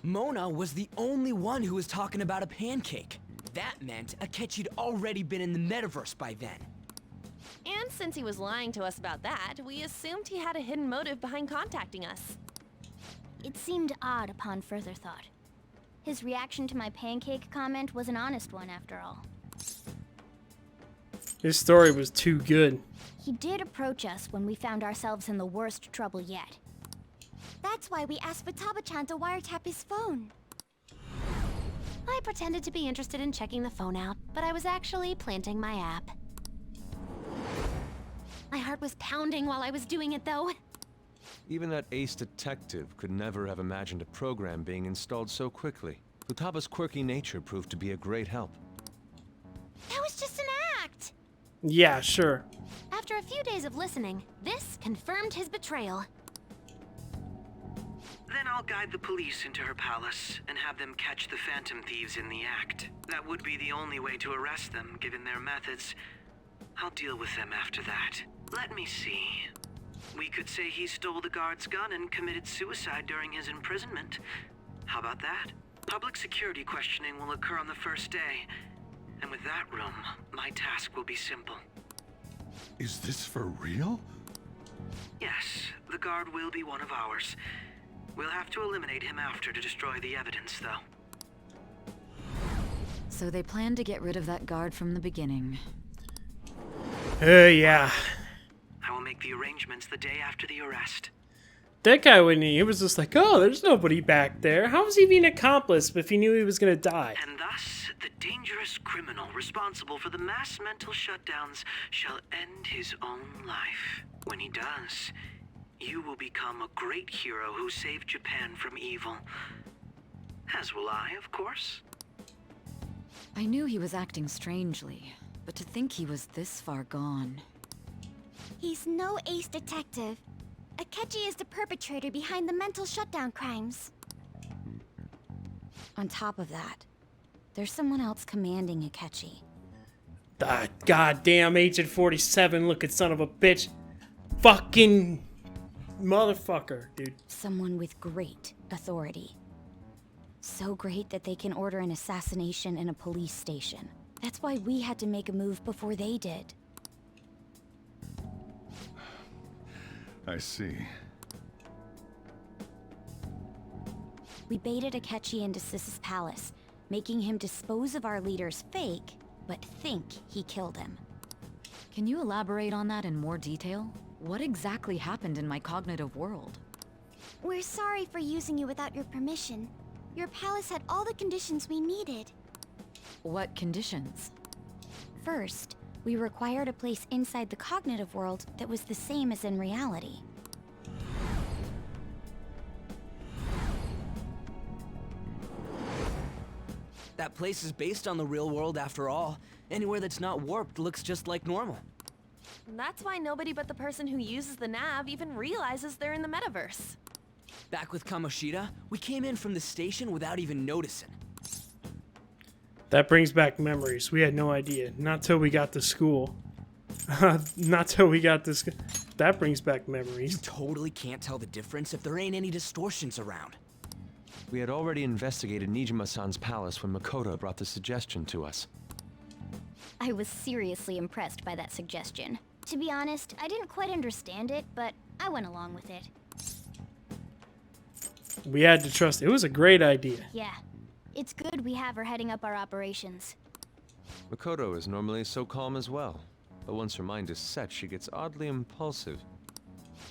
Mona was the only one who was talking about a pancake. That meant Akechi'd already been in the metaverse by then. And since he was lying to us about that, we assumed he had a hidden motive behind contacting us. It seemed odd upon further thought. His reaction to my pancake comment was an honest one, after all. His story was too good. He did approach us when we found ourselves in the worst trouble yet. That's why we asked Futaba-chan to wiretap his phone. I pretended to be interested in checking the phone out, but I was actually planting my app. My heart was pounding while I was doing it, though. Even that ace detective could never have imagined a program being installed so quickly. Futaba's quirky nature proved to be a great help. That was just an act! Yeah, sure. After a few days of listening, this confirmed his betrayal. Then I'll guide the police into her palace and have them catch the Phantom Thieves in the act. That would be the only way to arrest them, given their methods. I'll deal with them after that. Let me see. We could say he stole the guard's gun and committed suicide during his imprisonment. How about that? Public security questioning will occur on the first day. And with that room, my task will be simple. Is this for real? Yes, the guard will be one of ours. We'll have to eliminate him after to destroy the evidence, though. So they planned to get rid of that guard from the beginning. Yeah. I will make the arrangements the day after the arrest. That guy, when he was just like, oh, there's nobody back there. How was he being an accomplice if he knew he was gonna die? And thus, the dangerous criminal responsible for the mass mental shutdowns shall end his own life. When he does, you will become a great hero who saved Japan from evil. As will I, of course. I knew he was acting strangely, but to think he was this far gone. He's no ace detective. Akechi is the perpetrator behind the mental shutdown crimes. On top of that, there's someone else commanding Akechi. Ah, goddamn Agent 47 looking son of a bitch. Fucking motherfucker, dude. Someone with great authority. So great that they can order an assassination in a police station. That's why we had to make a move before they did. I see. We baited Akechi into Sis's palace, making him dispose of our leader's fake, but think he killed him. Can you elaborate on that in more detail? What exactly happened in my cognitive world? We're sorry for using you without your permission. Your palace had all the conditions we needed. What conditions? First, we required a place inside the cognitive world that was the same as in reality. That place is based on the real world after all. Anywhere that's not warped looks just like normal. That's why nobody but the person who uses the nav even realizes they're in the metaverse. Back with Kamoshida, we came in from the station without even noticing. That brings back memories. We had no idea. Not till we got to school. Not till we got this. That brings back memories. You totally can't tell the difference if there ain't any distortions around. We had already investigated Nijima-san's palace when Makoto brought the suggestion to us. I was seriously impressed by that suggestion. To be honest, I didn't quite understand it, but I went along with it. We had to trust. It was a great idea. Yeah. It's good we have her heading up our operations. Makoto is normally so calm as well, but once her mind is set, she gets oddly impulsive.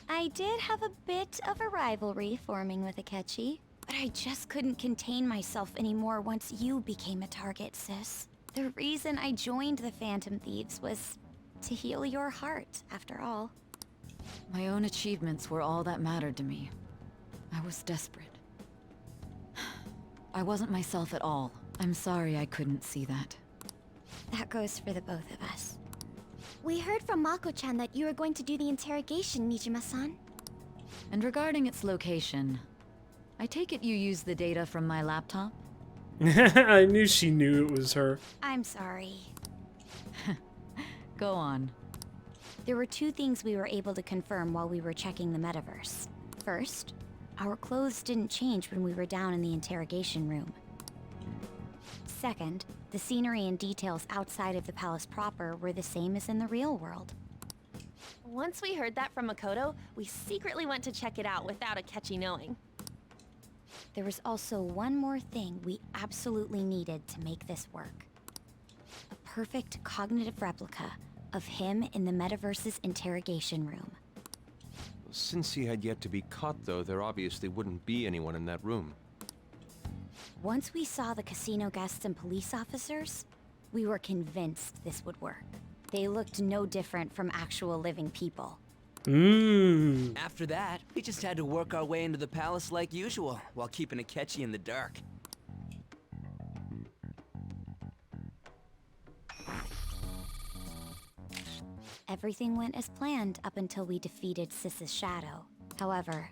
I did have a bit of a rivalry forming with Akechi, but I just couldn't contain myself anymore once you became a target, sis. The reason I joined the Phantom Thieves was to heal your heart, after all. My own achievements were all that mattered to me. I was desperate. I wasn't myself at all. I'm sorry I couldn't see that. That goes for the both of us. We heard from Mako-chan that you were going to do the interrogation, Nijima-san. And regarding its location, I take it you used the data from my laptop? I knew she knew it was her. I'm sorry. Go on. There were two things we were able to confirm while we were checking the metaverse. First, Our clothes didn't change when we were down in the interrogation room. Second, the scenery and details outside of the palace proper were the same as in the real world. Once we heard that from Makoto, we secretly went to check it out without Akechi knowing. There was also one more thing we absolutely needed to make this work. A perfect cognitive replica of him in the metaverse's interrogation room. Since he had yet to be caught, though, there obviously wouldn't be anyone in that room. Once we saw the casino guests and police officers, we were convinced this would work. They looked no different from actual living people. After that, we just had to work our way into the palace like usual, while keeping Akechi in the dark. Everything went as planned up until we defeated Sis's shadow. However,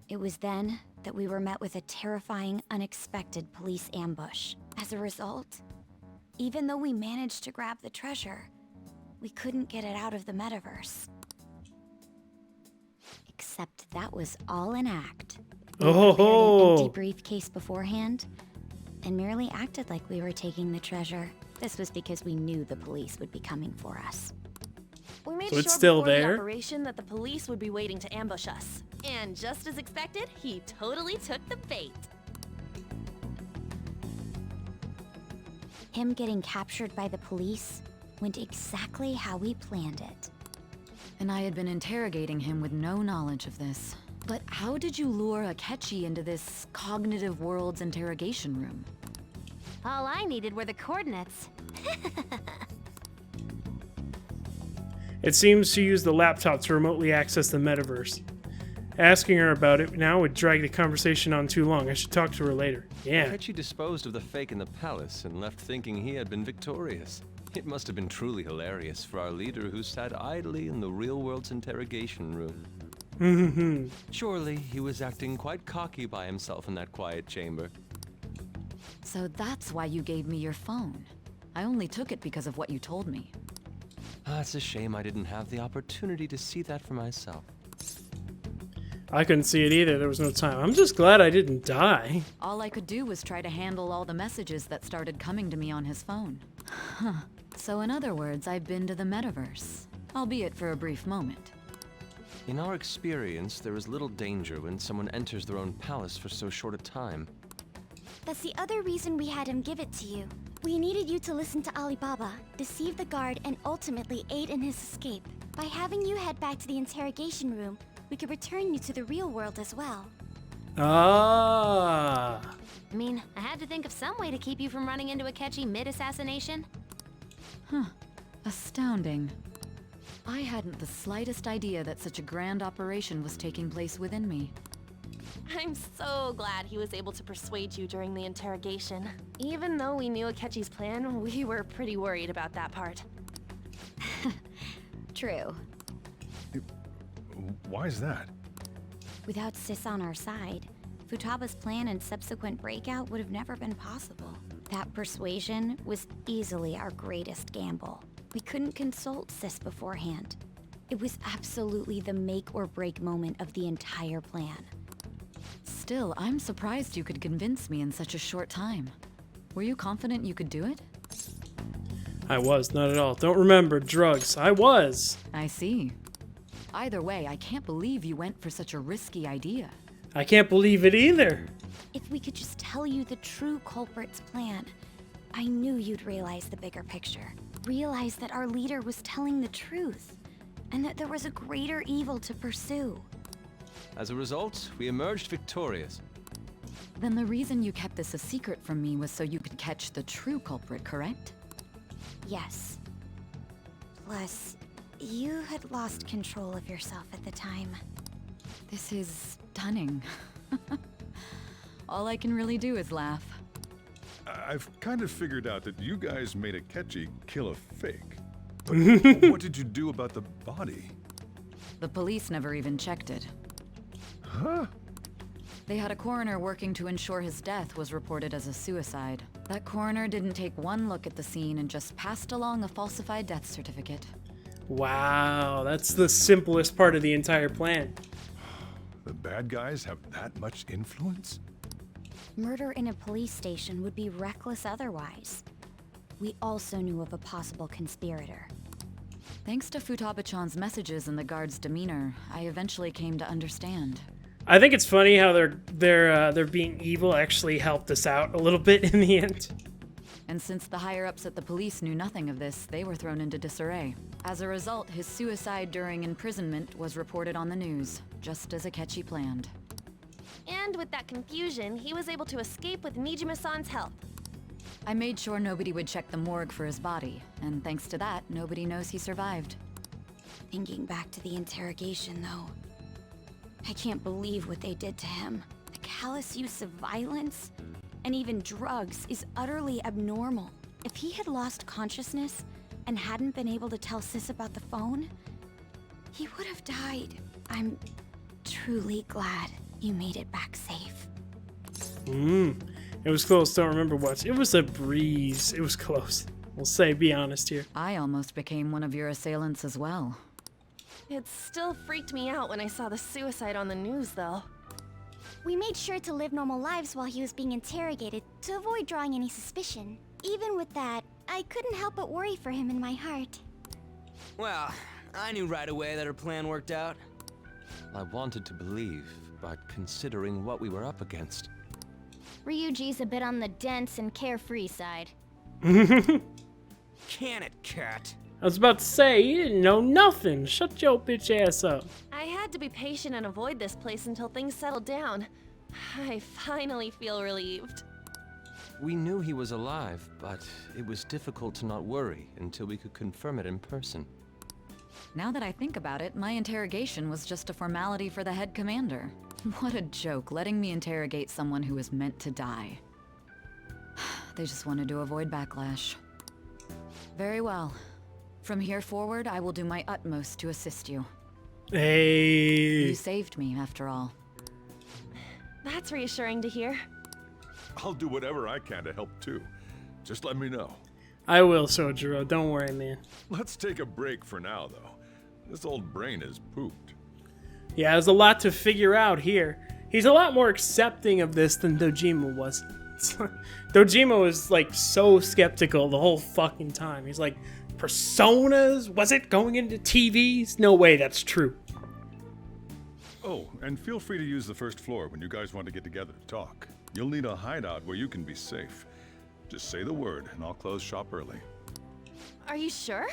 it was then that we were met with a terrifying, unexpected police ambush. As a result, even though we managed to grab the treasure, we couldn't get it out of the metaverse. Except that was all an act. We prepared an empty briefcase beforehand and merely acted like we were taking the treasure. This was because we knew the police would be coming for us. We made So sure it's still before the there? operation that the police would be waiting to ambush us. And just as expected, he totally took the bait. Him getting captured by the police went exactly how we planned it. And I had been interrogating him with no knowledge of this. But how did you lure Akechi into this cognitive world's interrogation room? All I needed were the coordinates. It seems she used the laptop to remotely access the metaverse. Asking her about it now would drag the conversation on too long. I should talk to her later. Yeah. Akechi disposed of the fake in the palace and left thinking he had been victorious. It must have been truly hilarious for our leader who sat idly in the real world's interrogation room. Surely he was acting quite cocky by himself in that quiet chamber. So that's why you gave me your phone. I only took it because of what you told me. It's a shame I didn't have the opportunity to see that for myself. I couldn't see it either. There was no time. I'm just glad I didn't die. All I could do was try to handle all the messages that started coming to me on his phone. So in other words, I've been to the metaverse, albeit for a brief moment. In our experience, there is little danger when someone enters their own palace for so short a time. That's the other reason we had him give it to you. We needed you to listen to Alibaba, deceive the guard, and ultimately aid in his escape. By having you head back to the interrogation room, we could return you to the real world as well. Ah. I mean, I had to think of some way to keep you from running into Akechi mid-assassination. Astounding. I hadn't the slightest idea that such a grand operation was taking place within me. I'm so glad he was able to persuade you during the interrogation. Even though we knew Akechi's plan, we were pretty worried about that part. True. Why is that? Without Sis on our side, Futaba's plan and subsequent breakout would have never been possible. That persuasion was easily our greatest gamble. We couldn't consult Sis beforehand. It was absolutely the make or break moment of the entire plan. Still, I'm surprised you could convince me in such a short time. Were you confident you could do it? I was, not at all. Don't remember drugs. I was. I see. Either way, I can't believe you went for such a risky idea. I can't believe it either. If we could just tell you the true culprit's plan, I knew you'd realize the bigger picture. Realize that our leader was telling the truth, and that there was a greater evil to pursue. As a result, we emerged victorious. Then the reason you kept this a secret from me was so you could catch the true culprit, correct? Yes. Plus, you had lost control of yourself at the time. This is stunning. All I can really do is laugh. I've kind of figured out that you guys made Akechi kill a fake. But what did you do about the body? The police never even checked it. Huh? They had a coroner working to ensure his death was reported as a suicide. That coroner didn't take one look at the scene and just passed along a falsified death certificate. Wow, that's the simplest part of the entire plan. The bad guys have that much influence? Murder in a police station would be reckless otherwise. We also knew of a possible conspirator. Thanks to Futaba-chan's messages and the guard's demeanor, I eventually came to understand. I think it's funny how they're being evil actually helped us out a little bit in the end. And since the higher-ups at the police knew nothing of this, they were thrown into disarray. As a result, his suicide during imprisonment was reported on the news, just as Akechi planned. And with that confusion, he was able to escape with Nijima-san's help. I made sure nobody would check the morgue for his body, and thanks to that, nobody knows he survived. Thinking back to the interrogation, though, I can't believe what they did to him. The callous use of violence, and even drugs, is utterly abnormal. If he had lost consciousness and hadn't been able to tell Sis about the phone, he would have died. I'm truly glad you made it back safe. It was close, don't remember much. It was a breeze. It was close. We'll say, be honest here. I almost became one of your assailants as well. It still freaked me out when I saw the suicide on the news, though. We made sure to live normal lives while he was being interrogated to avoid drawing any suspicion. Even with that, I couldn't help but worry for him in my heart. Well, I knew right away that her plan worked out. I wanted to believe, but considering what we were up against... Ryuji's a bit on the dense and carefree side. Can it, cat? I was about to say, you didn't know nothing. Shut your bitch ass up. I had to be patient and avoid this place until things settled down. I finally feel relieved. We knew he was alive, but it was difficult to not worry until we could confirm it in person. Now that I think about it, my interrogation was just a formality for the head commander. What a joke, letting me interrogate someone who was meant to die. They just wanted to avoid backlash. Very well. From here forward, I will do my utmost to assist you. Hey. You saved me, after all. That's reassuring to hear. I'll do whatever I can to help too. Just let me know. I will, Sojiro. Don't worry, man. Let's take a break for now, though. This old brain is pooped. Yeah, there's a lot to figure out here. He's a lot more accepting of this than Dojima was. Dojima was, like, so skeptical the whole fucking time. He's like, personas? Was it going into TVs? No way that's true. Oh, and feel free to use the first floor when you guys want to get together to talk. You'll need a hideout where you can be safe. Just say the word, and I'll close shop early. Are you sure?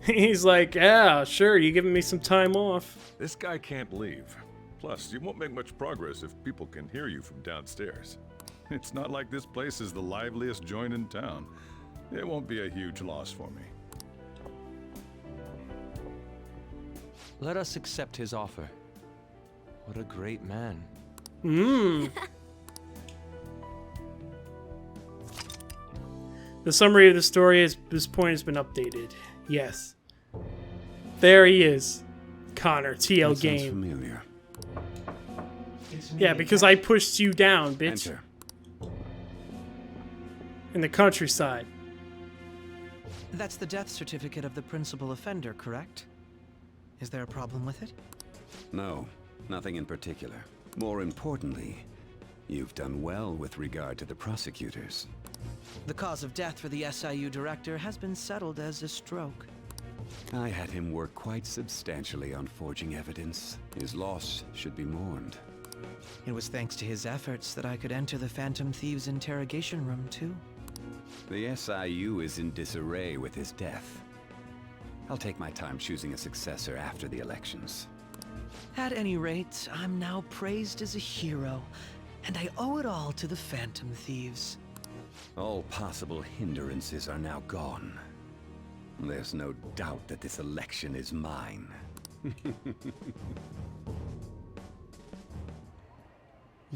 He's like, yeah, sure, you giving me some time off. This guy can't leave. Plus, you won't make much progress if people can hear you from downstairs. It's not like this place is the liveliest joint in town. It won't be a huge loss for me. Let us accept his offer. What a great man. The summary of the story at this point has been updated. Yes. There he is. Connor, TL game. Familiar. Yeah, because I pushed you down, bitch. Enter. In the countryside. That's the death certificate of the principal offender, correct? Is there a problem with it? No, nothing in particular. More importantly, you've done well with regard to the prosecutors. The cause of death for the SIU director has been settled as a stroke. I had him work quite substantially on forging evidence. His loss should be mourned. It was thanks to his efforts that I could enter the Phantom Thieves' interrogation room, too. The SIU is in disarray with his death. I'll take my time choosing a successor after the elections. At any rate, I'm now praised as a hero, and I owe it all to the Phantom Thieves. All possible hindrances are now gone. There's no doubt that this election is mine.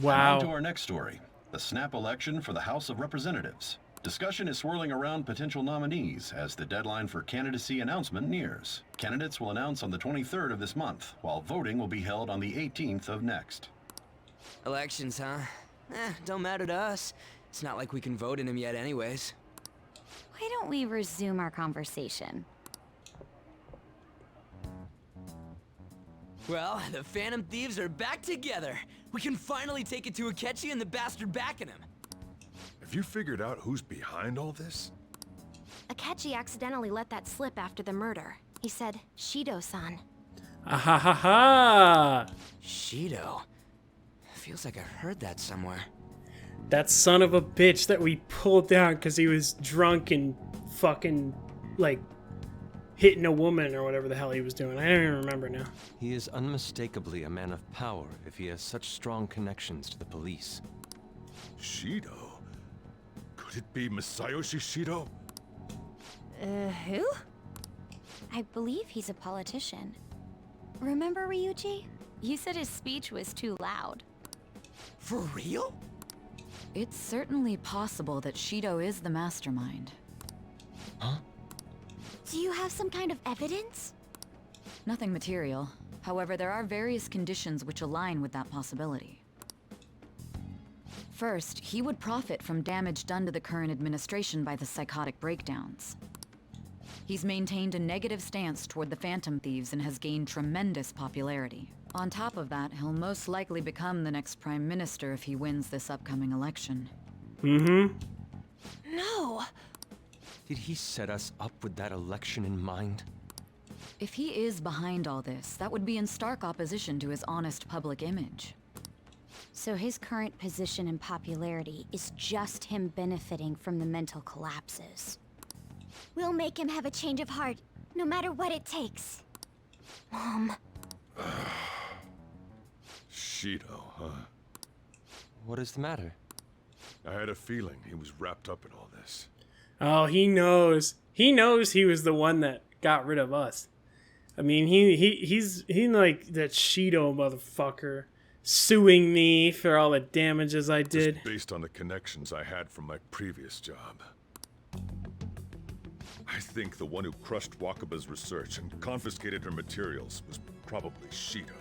Wow. On to our next story. The snap election for the House of Representatives. Discussion is swirling around potential nominees as the deadline for candidacy announcement nears. Candidates will announce on the 23rd of this month, while voting will be held on the 18th of next. Elections, huh? Don't matter to us. It's not like we can vote in them yet anyways. Why don't we resume our conversation? Well, the Phantom Thieves are back together. We can finally take it to Akechi and the bastard backing him. Have you figured out who's behind all this? Akechi accidentally let that slip after the murder. He said, Shido-san. Ah ha ha ha! Shido? Feels like I've heard that somewhere. That son of a bitch that we pulled down because he was drunk and fucking, like, hitting a woman or whatever the hell he was doing. I don't even remember now. He is unmistakably a man of power if he has such strong connections to the police. Shido? Could it be Masayoshi Shido? Who? I believe he's a politician. Remember, Ryuji? You said his speech was too loud. For real? It's certainly possible that Shido is the mastermind. Huh? Do you have some kind of evidence? Nothing material. However, there are various conditions which align with that possibility. First, he would profit from damage done to the current administration by the psychotic breakdowns. He's maintained a negative stance toward the Phantom Thieves and has gained tremendous popularity. On top of that, he'll most likely become the next Prime Minister if he wins this upcoming election. Mm-hmm. No! Did he set us up with that election in mind? If he is behind all this, that would be in stark opposition to his honest public image. So his current position and popularity is just him benefiting from the mental collapses. We'll make him have a change of heart, no matter what it takes. Mom. Shido, huh? What is the matter? I had a feeling he was wrapped up in all this. Oh, he knows. He knows he was the one that got rid of us. I mean, he's like that Shido motherfucker suing me for all the damages I did. Just based on the connections I had from my previous job. I think the one who crushed Wakaba's research and confiscated her materials was probably Shido.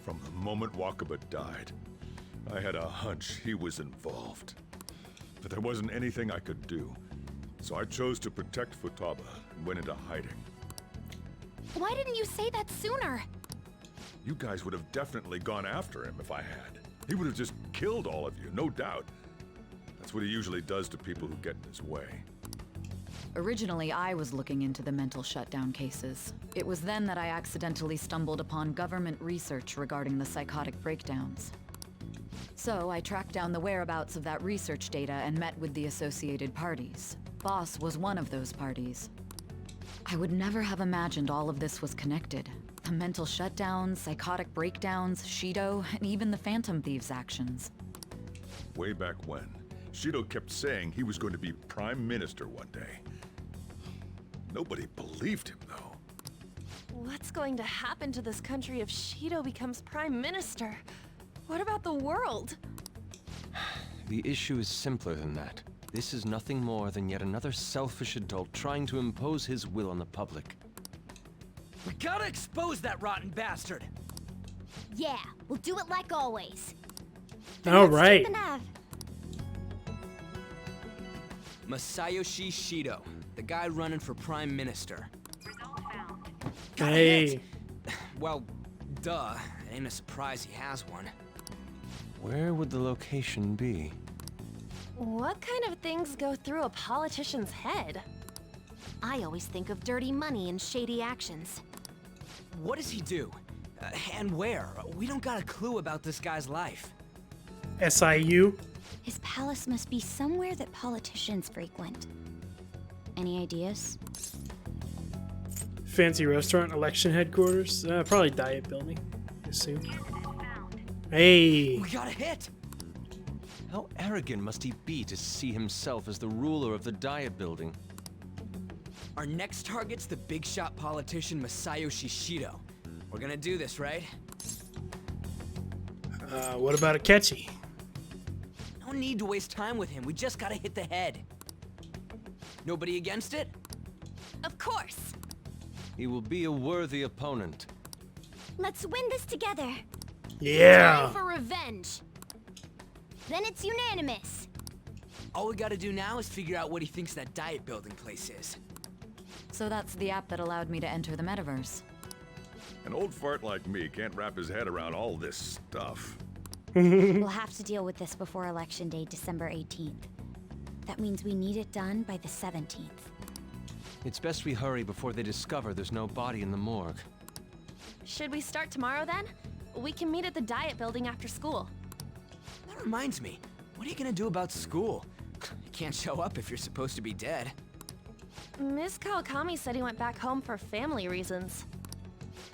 From the moment Wakaba died, I had a hunch he was involved. But there wasn't anything I could do. So I chose to protect Futaba and went into hiding. Why didn't you say that sooner? You guys would have definitely gone after him if I had. He would have just killed all of you, no doubt. That's what he usually does to people who get in his way. Originally, I was looking into the mental shutdown cases. It was then that I accidentally stumbled upon government research regarding the psychotic breakdowns. So I tracked down the whereabouts of that research data and met with the associated parties. Boss was one of those parties. I would never have imagined all of this was connected. The mental shutdowns, psychotic breakdowns, Shido, and even the Phantom Thieves' actions. Way back when, Shido kept saying he was going to be Prime Minister one day. Nobody believed him, though. What's going to happen to this country if Shido becomes Prime Minister? What about the world? The issue is simpler than that. This is nothing more than yet another selfish adult trying to impose his will on the public. We gotta expose that rotten bastard! Yeah, we'll do it like always. All right. Masayoshi Shido, the guy running for Prime Minister. Hey. Well, duh. Ain't a surprise he has one. Where would the location be? What kind of things go through a politician's head? I always think of dirty money and shady actions. What does he do? And where? We don't got a clue about this guy's life. SIU? His palace must be somewhere that politicians frequent. Any ideas? Fancy restaurant, election headquarters? Probably diet building, I assume. Hey! We got a hit! How arrogant must he be to see himself as the ruler of the diet building? Our next target's the big shot politician Masayoshi Shido. We're gonna do this, right? What about Akechi? No need to waste time with him. We just gotta hit the head. Nobody against it? Of course! He will be a worthy opponent. Let's win this together. Yeah! Time for revenge. Then it's unanimous. All we gotta do now is figure out what he thinks that diet building place is. So that's the app that allowed me to enter the metaverse. An old fart like me can't wrap his head around all this stuff. We'll have to deal with this before Election Day, December 18th. That means we need it done by the 17th. It's best we hurry before they discover there's no body in the morgue. Should we start tomorrow then? We can meet at the Diet Building after school. That reminds me, what are you gonna do about school? You can't show up if you're supposed to be dead. Miss Kawakami said he went back home for family reasons.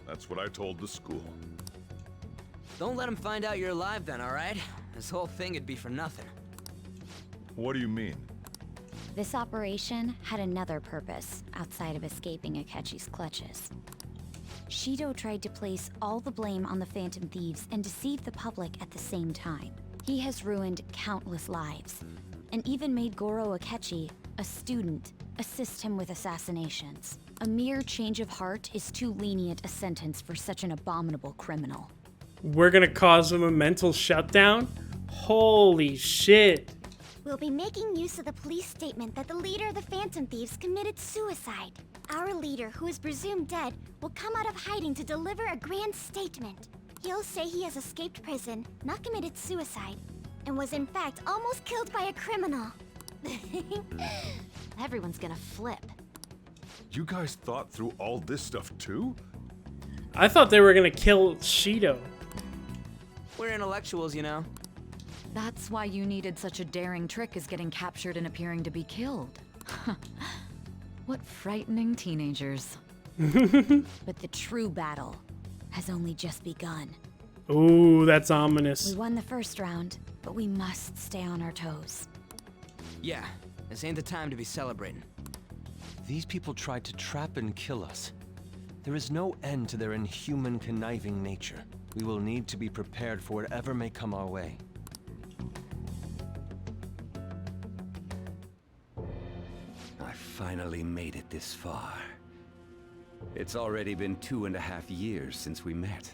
That's what I told the school. Don't let him find out you're alive then, alright? This whole thing would be for nothing. What do you mean? This operation had another purpose outside of escaping Akechi's clutches. Shido tried to place all the blame on the Phantom Thieves and deceive the public at the same time. He has ruined countless lives, and even made Goro Akechi, a student, assist him with assassinations. A mere change of heart is too lenient a sentence for such an abominable criminal. We're gonna cause him a mental shutdown? Holy shit. We'll be making use of the police statement that the leader of the Phantom Thieves committed suicide. Our leader, who is presumed dead, will come out of hiding to deliver a grand statement. He'll say he has escaped prison, not committed suicide, and was in fact almost killed by a criminal. Everyone's gonna flip. You guys thought through all this stuff too? I thought they were gonna kill Shido. We're intellectuals, you know. That's why you needed such a daring trick as getting captured and appearing to be killed. What frightening teenagers. But the true battle has only just begun. Ooh, that's ominous. We won the first round, but we must stay on our toes. Yeah, this ain't the time to be celebrating. These people tried to trap and kill us. There is no end to their inhuman, conniving nature. We will need to be prepared for whatever may come our way. I finally made it this far. It's already been 2.5 years since we met.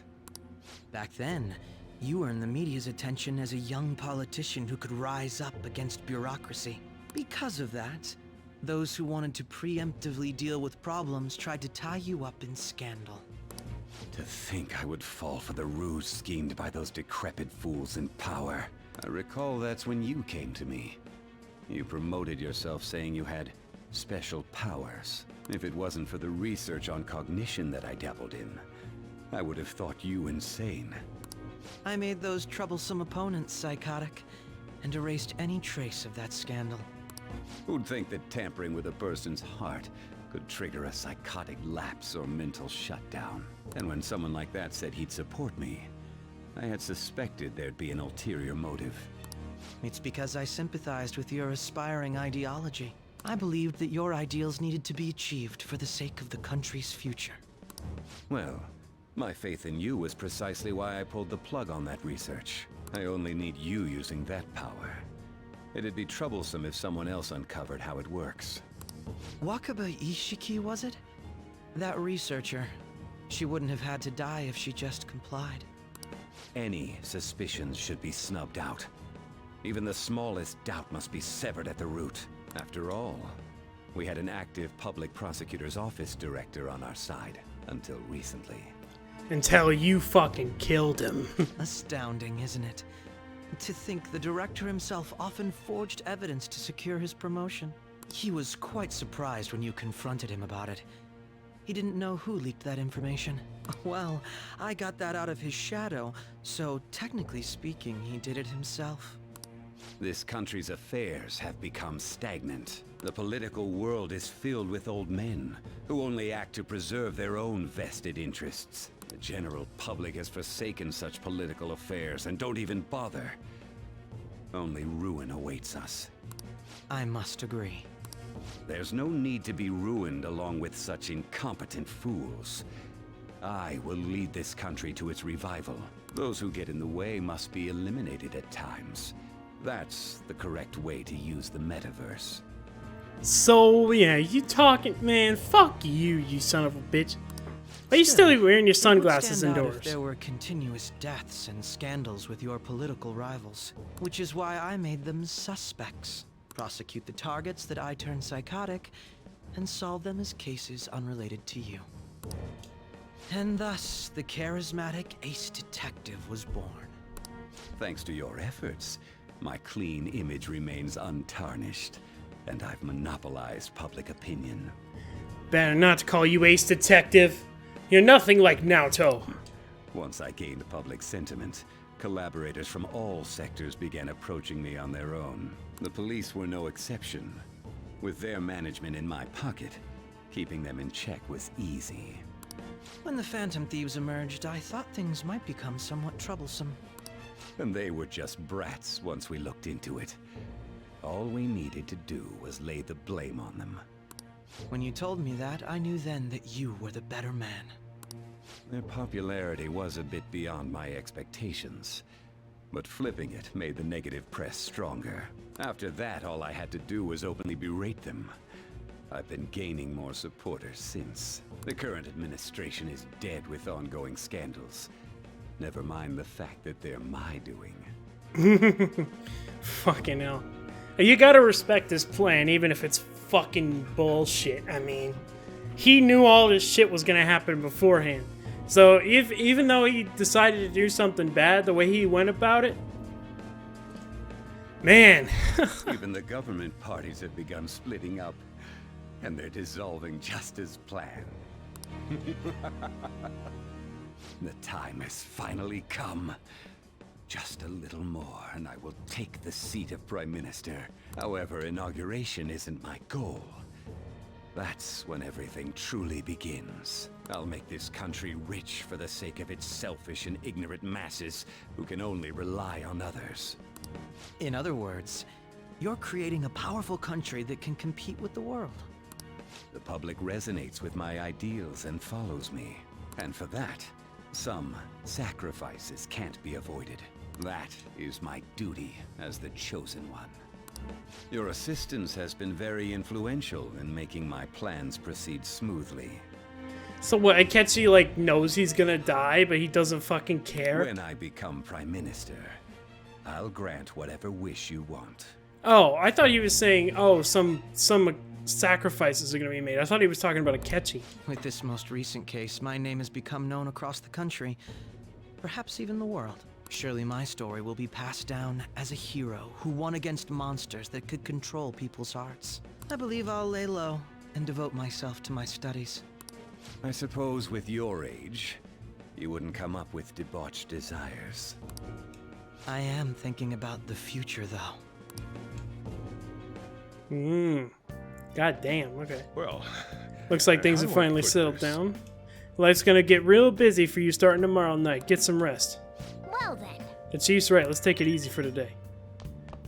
Back then, you earned the media's attention as a young politician who could rise up against bureaucracy. Because of that, those who wanted to preemptively deal with problems tried to tie you up in scandal. To think I would fall for the ruse schemed by those decrepit fools in power. I recall that's when you came to me. You promoted yourself saying you had special powers. If it wasn't for the research on cognition that I dabbled in, I would have thought you insane. I made those troublesome opponents psychotic, and erased any trace of that scandal. Who'd think that tampering with a person's heart could trigger a psychotic lapse or mental shutdown? And when someone like that said he'd support me, I had suspected there'd be an ulterior motive. It's because I sympathized with your aspiring ideology. I believed that your ideals needed to be achieved for the sake of the country's future. Well, my faith in you was precisely why I pulled the plug on that research. I only need you using that power. It'd be troublesome if someone else uncovered how it works. Wakaba Ishiki, was it? That researcher. She wouldn't have had to die if she just complied. Any suspicions should be snubbed out. Even the smallest doubt must be severed at the root. After all, we had an active public prosecutor's office director on our side, until recently. Until you fucking killed him. Astounding, isn't it? To think the director himself often forged evidence to secure his promotion. He was quite surprised when you confronted him about it. He didn't know who leaked that information. Well, I got that out of his shadow, so technically speaking, he did it himself. This country's affairs have become stagnant. The political world is filled with old men who only act to preserve their own vested interests. The general public has forsaken such political affairs and don't even bother. Only ruin awaits us. I must agree. There's no need to be ruined along with such incompetent fools. I will lead this country to its revival. Those who get in the way must be eliminated at times. That's the correct way to use the metaverse. So, yeah, you talking, man, fuck you, you son of a bitch. Why are you still wearing your sunglasses indoors? If there were continuous deaths and scandals with your political rivals, which is why I made them suspects. Prosecute the targets that I turn psychotic, and solve them as cases unrelated to you. And thus, the charismatic ace detective was born. Thanks to your efforts, my clean image remains untarnished, and I've monopolized public opinion. Better not to call you Ace Detective. You're nothing like Naoto. Once I gained public sentiment, collaborators from all sectors began approaching me on their own. The police were no exception. With their management in my pocket, keeping them in check was easy. When the Phantom Thieves emerged, I thought things might become somewhat troublesome. And they were just brats once we looked into it. All we needed to do was lay the blame on them. When you told me that, I knew then that you were the better man. Their popularity was a bit beyond my expectations, but flipping it made the negative press stronger. After that, all I had to do was openly berate them. I've been gaining more supporters since. The current administration is dead with ongoing scandals. Never mind the fact that they're my doing. Fucking hell. You gotta respect his plan, even if it's fucking bullshit. I mean, he knew all this shit was gonna happen beforehand. So even though he decided to do something bad, the way he went about it, man. Even the government parties have begun splitting up, and they're dissolving just as planned. The time has finally come. Just a little more, and I will take the seat of Prime Minister. However, inauguration isn't my goal. That's when everything truly begins. I'll make this country rich for the sake of its selfish and ignorant masses who can only rely on others. In other words, you're creating a powerful country that can compete with the world. The public resonates with my ideals and follows me. And for that, some sacrifices can't be avoided. That is my duty as the chosen one. Your assistance has been very influential in making my plans proceed smoothly. So what, Akechi, like, knows he's gonna die, but he doesn't fucking care? When I become Prime Minister, I'll grant whatever wish you want. Oh, I thought he was saying, oh, some sacrifices are gonna be made. I thought he was talking about Akechi. With this most recent case, my name has become known across the country, perhaps even the world. Surely my story will be passed down as a hero who won against monsters that could control people's hearts. I believe I'll lay low and devote myself to my studies. I suppose with your age, you wouldn't come up with debauched desires. I am thinking about the future, though. God damn, okay. Well, looks like things have finally settled down. Life's gonna get real busy for you starting tomorrow night. Get some rest. Well then. The chief's right, let's take it easy for today.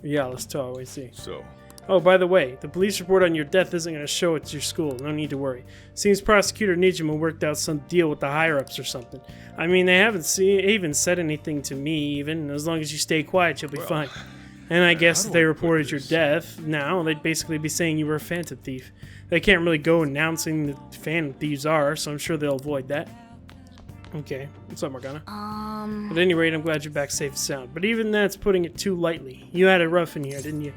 Yeah, let's talk, I see. So? Oh, by the way, the police report on your death isn't going to show at your school. No need to worry. Seems Prosecutor Nijima worked out some deal with the higher-ups or something. I mean, they haven't even said anything to me, even. As long as you stay quiet, you'll be fine. And I guess if they reported your death now, they'd basically be saying you were a Phantom Thief. They can't really go announcing that Phantom Thieves are, so I'm sure they'll avoid that. Okay, what's up, Morgana? At any rate, I'm glad you're back safe and sound. But even that's putting it too lightly. You had it rough in here, didn't you?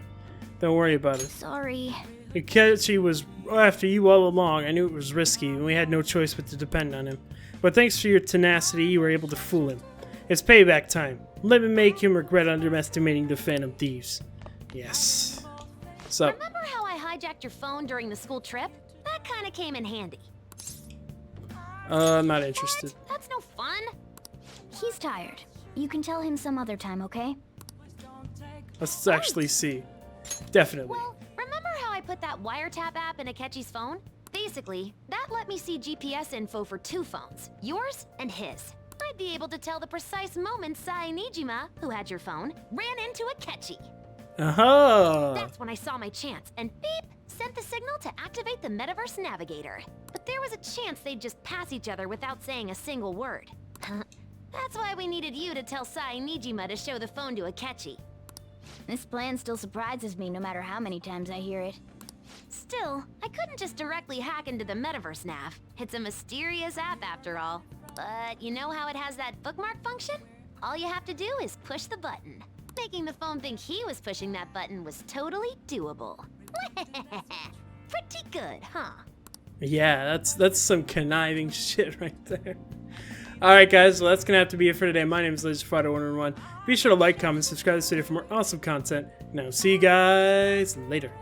Don't worry about it. Sorry. Akechi was after you all along. I knew it was risky, and we had no choice but to depend on him. But thanks for your tenacity, you were able to fool him. It's payback time. Let me make him regret underestimating the Phantom Thieves. Yes. What's up? Remember how I hijacked your phone during the school trip? That kind of came in handy. I'm not interested. That's no fun. He's tired. You can tell him some other time, okay? Let's actually see. Definitely. Well, remember how I put that wiretap app in Akechi's phone? Basically, that let me see GPS info for 2 phones, yours and his. I'd be able to tell the precise moment Sai Nijima, who had your phone, ran into Akechi. That's when I saw my chance, and beep, sent the signal to activate the Metaverse Navigator. But there was a chance they'd just pass each other without saying a single word. That's why we needed you to tell Sai Nijima to show the phone to Akechi. This plan still surprises me no matter how many times I hear it. Still, I couldn't just directly hack into the Metaverse Nav. It's a mysterious app after all. But you know how it has that bookmark function? All you have to do is push the button. Making the phone think he was pushing that button was totally doable. Pretty good, huh? Yeah, that's some conniving shit right there. Alright guys, well that's gonna have to be it for today. My name is LaserFighter111. Be sure to like, comment, subscribe to this video for more awesome content. And I'll see you guys later.